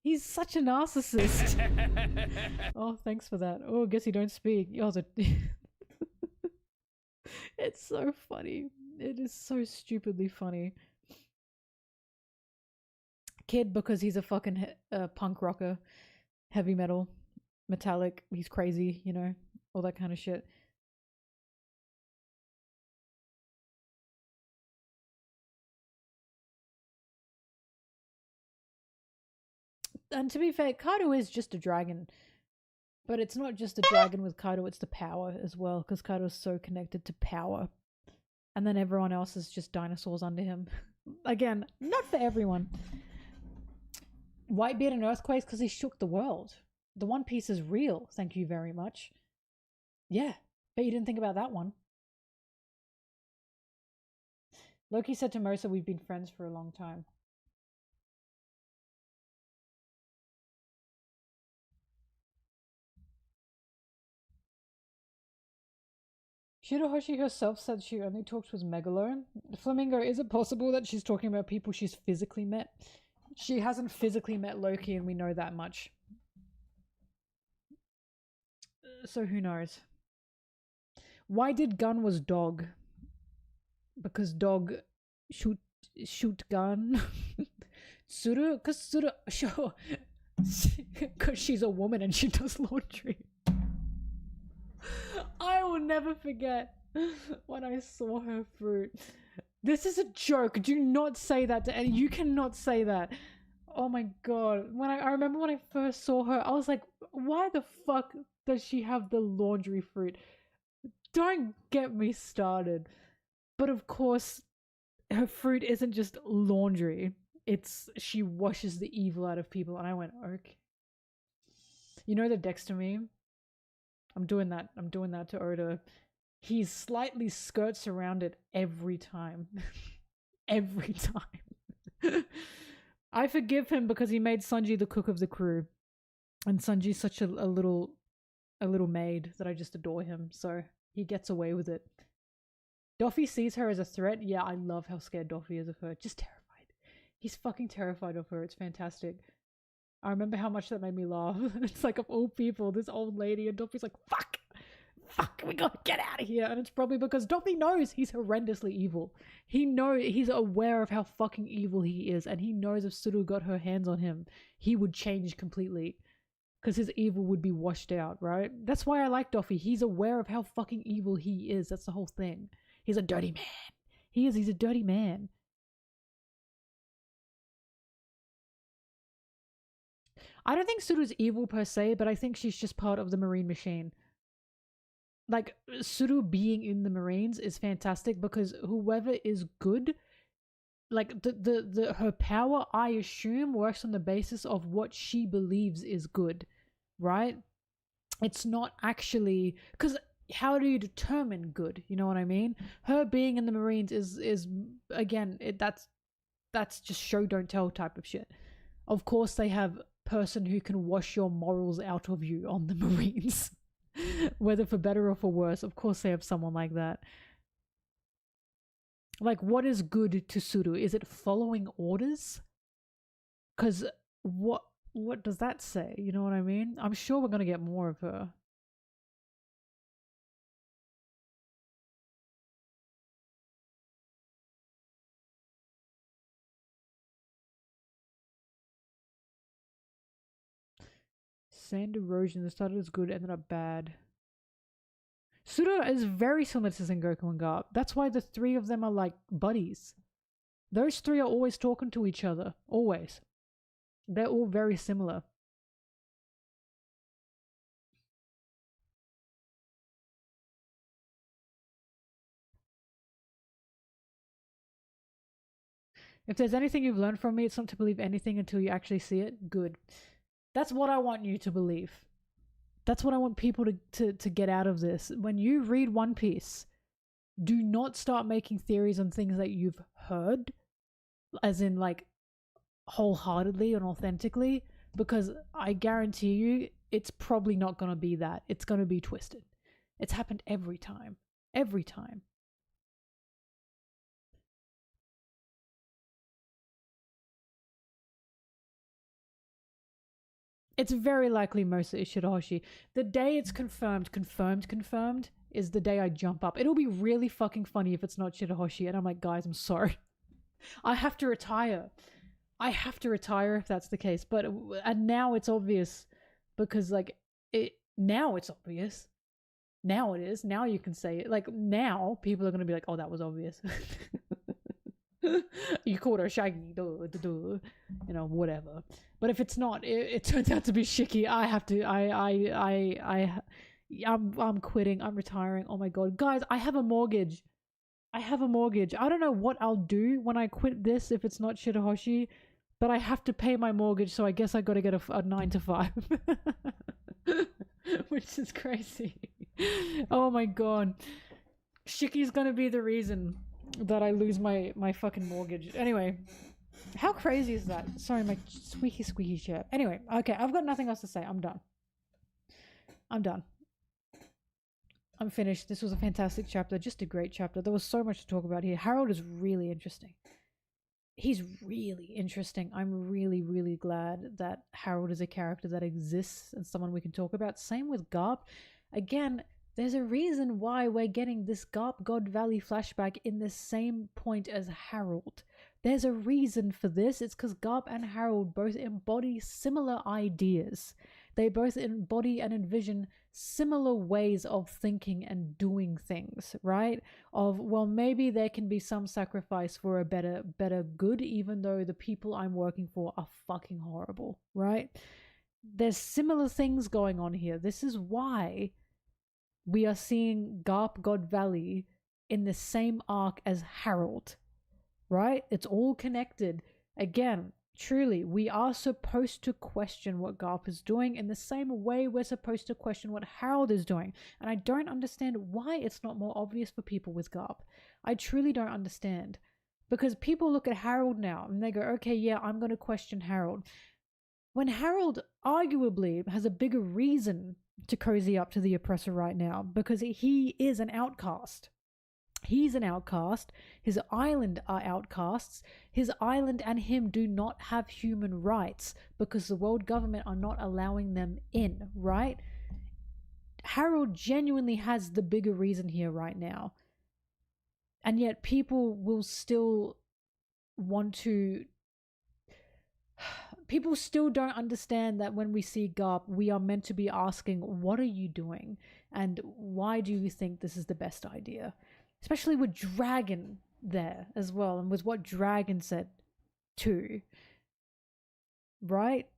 He's such a narcissist. Oh, thanks for that. Oh, I guess you don't speak. Oh, it's so funny. It is so stupidly funny. Kid, because he's a fucking punk rocker. Heavy metal. Metallic. He's crazy, you know? All that kind of shit. And to be fair, Kaido is just a dragon. But it's not just a dragon with Kaido, it's the power as well. Because Kaido is so connected to power. And then everyone else is just dinosaurs under him. Again, not for everyone. Whitebeard and Earthquakes because he shook the world. The One Piece is real, thank you very much. Yeah, bet you didn't think about that one. Loki said to Mosa, we've been friends for a long time. Shirahoshi herself said she only talked with Megalone. Flamingo, is it possible that she's talking about people she's physically met? She hasn't physically met Loki, and we know that much. So who knows? Why did gun was dog? Because dog shoot gun. Suru? Because Suru, sure. Because she's a woman and she does laundry. I will never forget when I saw her fruit. This is a joke. Do not say that to any. You cannot say that. Oh my god. When I remember when I first saw her, I was like, why the fuck does she have the laundry fruit? Don't get me started. But of course, her fruit isn't just laundry. It's she washes the evil out of people. And I went, okay. You know the Dexter meme? I'm doing that to Oda. He slightly skirts around it every time. Every time. I forgive him because he made Sanji the cook of the crew. And Sanji's such a little maid that I just adore him. So he gets away with it. Doffy sees her as a threat. Yeah, I love how scared Doffy is of her. Just terrified. He's fucking terrified of her. It's fantastic. I remember how much that made me laugh. It's like, of all people, this old lady, and Doffy's like, fuck, we gotta get out of here. And it's probably because Doffy knows he's horrendously evil. He's aware of how fucking evil he is, and he knows if Suru got her hands on him, he would change completely. Because his evil would be washed out, right? That's why I like Doffy. He's aware of how fucking evil he is. That's the whole thing. He's a dirty man. He's a dirty man. I don't think Suru's evil per se, but I think she's just part of the Marine machine. Like, Suru being in the Marines is fantastic because whoever is good, like, her power, I assume, works on the basis of what she believes is good, right? It's not actually... Because how do you determine good? You know what I mean? Her being in the Marines is again, that's just show don't tell type of shit. Of course they have person who can wash your morals out of you on the Marines. Whether for better or for worse, of course they have someone like that. Like, what is good to Suru? Is it following orders? Because what does that say? You know what I mean? I'm sure we're gonna get more of her. Sand erosion that started as good, ended up bad. Suru is very similar to Sengoku and Garp. That's why the three of them are like buddies. Those three are always talking to each other. Always. They're all very similar. If there's anything you've learned from me, it's not to believe anything until you actually see it. Good. That's what I want you to believe. That's what I want people to get out of this. When you read One Piece, do not start making theories on things that you've heard, as in like wholeheartedly and authentically, because I guarantee you it's probably not going to be that. It's going to be twisted. It's happened every time. Every time. It's very likely Mosa is Shirahoshi. The day it's confirmed is the day I jump up. It'll be really fucking funny if it's not Shirahoshi, and I'm like, guys, I'm sorry. I have to retire. I have to retire if that's the case. But and now it's obvious because like now it's obvious. Now it is. Now you can say it. Like now people are gonna be like, oh, that was obvious. You called her Shaggy, you know, whatever. But if it's not, it turns out to be Shiki. I have to. I'm quitting. I'm retiring. Oh my god, guys, I have a mortgage. I have a mortgage. I don't know what I'll do when I quit this if it's not Shirahoshi, but I have to pay my mortgage, so I guess I got to get a 9 to 5. Which is crazy. Oh my god. Shiki's gonna be the reason that I lose my fucking mortgage. Anyway, how crazy is that? Sorry, my squeaky shirt. Anyway, okay, I've got nothing else to say. I'm done. I'm finished. This was a fantastic chapter. Just a great chapter. There was so much to talk about here. Harold is really interesting. He's really interesting. I'm really, really glad that Harold is a character that exists and someone we can talk about. Same with Garp. Again, there's a reason why we're getting this Garp God Valley flashback in the same point as Harold. There's a reason for this. It's because Garp and Harold both embody similar ideas. They both embody and envision similar ways of thinking and doing things, right? Of, well, maybe there can be some sacrifice for a better good, even though the people I'm working for are fucking horrible, right? There's similar things going on here. This is why we are seeing Garp God Valley in the same arc as Harold, right? It's all connected. Again, truly, we are supposed to question what Garp is doing in the same way we're supposed to question what Harold is doing. And I don't understand why it's not more obvious for people with Garp. I truly don't understand. Because people look at Harold now and they go, okay, yeah, I'm going to question Harold. When Harold arguably has a bigger reason to cozy up to the oppressor right now, because he is an outcast. He's an outcast. His island are outcasts. His island and him do not have human rights because the world government are not allowing them in, right? Harold genuinely has the bigger reason here right now. And yet people will still want to... People still don't understand that when we see Garp, we are meant to be asking, what are you doing? And why do you think this is the best idea? Especially with Dragon there as well, and with what Dragon said too. Right?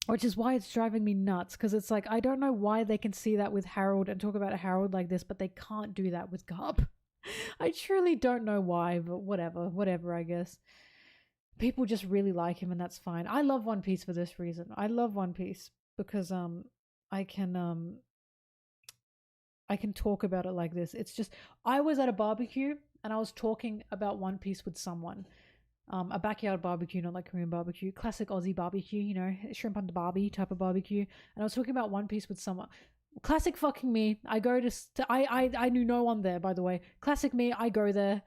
Which is why it's driving me nuts, because it's like, I don't know why they can see that with Harold and talk about Harold like this, but they can't do that with Garp. I truly don't know why, but whatever, I guess. People just really like him, and that's fine. I love One Piece for this reason. I love One Piece because I can talk about it like this. It's just, I was at a barbecue and I was talking about One Piece with someone. A backyard barbecue, not like Korean barbecue. Classic Aussie barbecue, you know, shrimp on the barbie type of barbecue. And I was talking about One Piece with someone. Classic fucking me. I go to I knew no one there, by the way. Classic me. I go there.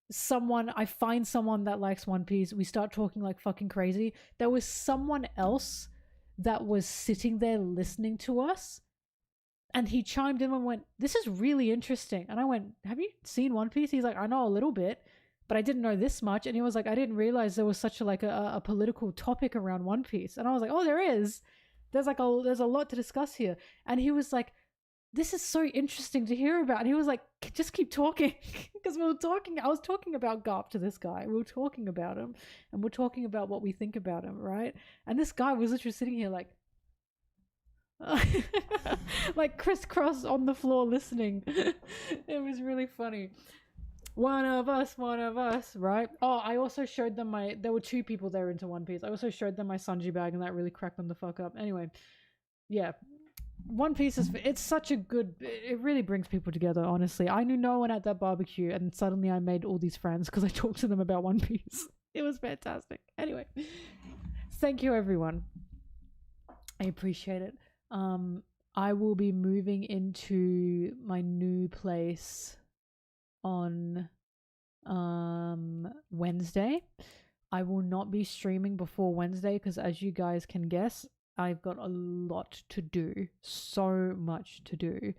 I find someone that likes One Piece. We start talking like fucking crazy. There was someone else that was sitting there listening to us. And he chimed in and went, this is really interesting. And I went, have you seen One Piece? He's like, I know a little bit, but I didn't know this much. And he was like, I didn't realize there was such a political topic around One Piece. And I was like, oh, there is. There's a lot to discuss here. And he was like, this is so interesting to hear about. And he was like, just keep talking. Because I was talking about Garp to this guy. We were talking about him. And we're talking about what we think about him, right? And this guy was literally sitting here like, like crisscross on the floor listening. It was really funny. One of us, right? Oh, I also showed them there were two people there into One Piece. I also showed them my Sanji bag, and that really cracked them the fuck up. Anyway, yeah. One Piece it's such a good, it really brings people together, honestly. I knew no one at that barbecue, and suddenly I made all these friends because I talked to them about One Piece. It was fantastic. Anyway, thank you everyone. I appreciate it. I will be moving into my new place on Wednesday. I will not be streaming before Wednesday because, as you guys can guess, I've got a lot to do, so much to do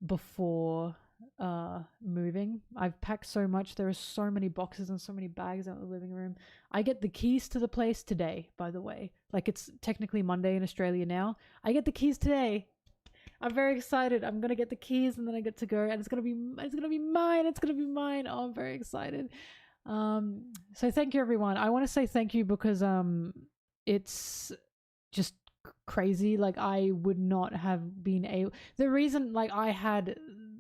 before moving. I've packed so much. There are so many boxes and so many bags out in the living room. I get the keys to the place today, by the way. Like, it's technically Monday in Australia now. I get the keys today. I'm very excited. I'm gonna get the keys and then I get to go, and it's gonna be mine. Oh, I'm very excited. So thank you everyone. I want to say thank you because it's just crazy. Like, I would not have been able, the reason, like, I had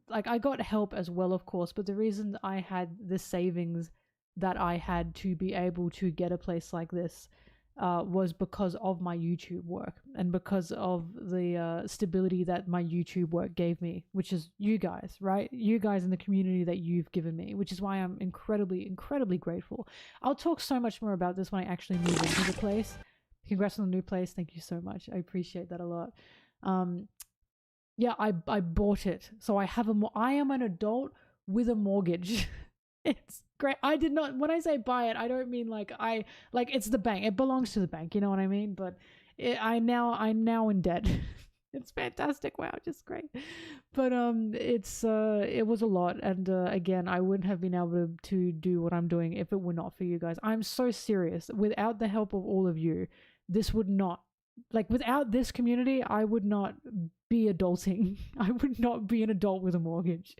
like, I got help as well, of course, but the reason I had the savings that I had to be able to get a place like this was because of my YouTube work and because of the stability that my YouTube work gave me, which is you guys, right? You guys in the community that you've given me, which is why I'm incredibly, incredibly grateful. I'll talk so much more about this when I actually move into the place. Congrats on the new place. Thank you so much. I appreciate that a lot. Yeah, I bought it. So I am an adult with a mortgage. It's great. I did not, when I say buy it, I don't mean like it's the bank. It belongs to the bank, you know what I mean? But I'm now in debt. It's fantastic. Wow, just great. But it was a lot, and again, I wouldn't have been able to do what I'm doing if it were not for you guys. I'm so serious. Without the help of all of you, this would not, like, without this community, I would not be adulting. I would not be an adult with a mortgage,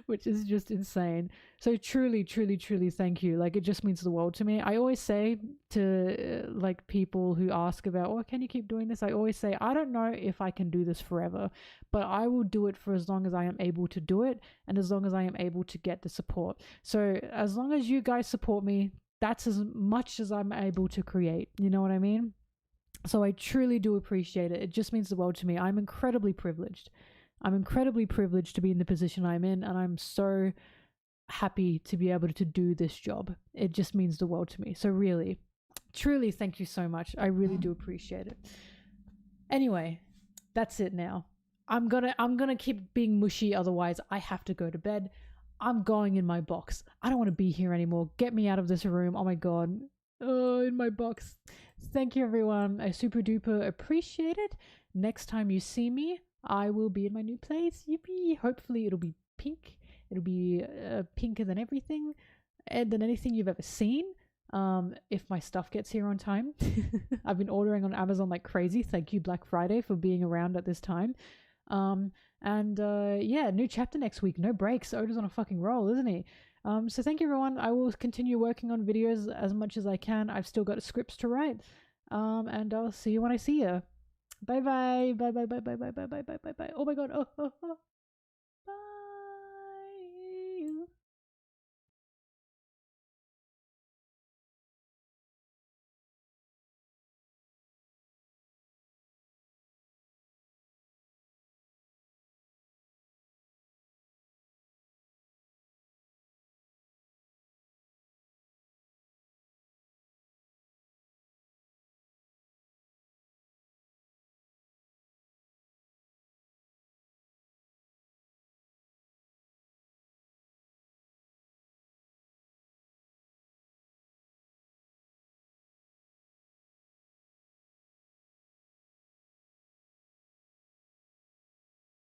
which is just insane. So truly, truly, truly thank you. Like, it just means the world to me. I always say to like people who ask about, oh, can you keep doing this? I always say, I don't know if I can do this forever, but I will do it for as long as I am able to do it and as long as I am able to get the support. So as long as you guys support me, that's as much as I'm able to create. You know what I mean? So I truly do appreciate it. It just means the world to me. I'm incredibly privileged. I'm incredibly privileged to be in the position I'm in, and I'm so happy to be able to do this job. It just means the world to me. So really, truly thank you so much. I really do appreciate it. Anyway, that's it now. I'm gonna keep being mushy, otherwise I have to go to bed. I'm going in my box. I don't want to be here anymore. Get me out of this room. Oh my god. Oh, in my box. Thank you, everyone. I super duper appreciate it. Next time you see me, I will be in my new place. Yippee! Hopefully, it'll be pink. It'll be pinker than everything, and than anything you've ever seen. If my stuff gets here on time. I've been ordering on Amazon like crazy. Thank you, Black Friday, for being around at this time. Yeah, new chapter next week. No breaks. Oda's on a fucking roll, isn't he? So thank you, everyone. I will continue working on videos as much as I can. I've still got scripts to write. And I'll see you when I see you. Bye bye. Bye bye bye bye bye bye bye bye bye bye. Oh my god. Oh.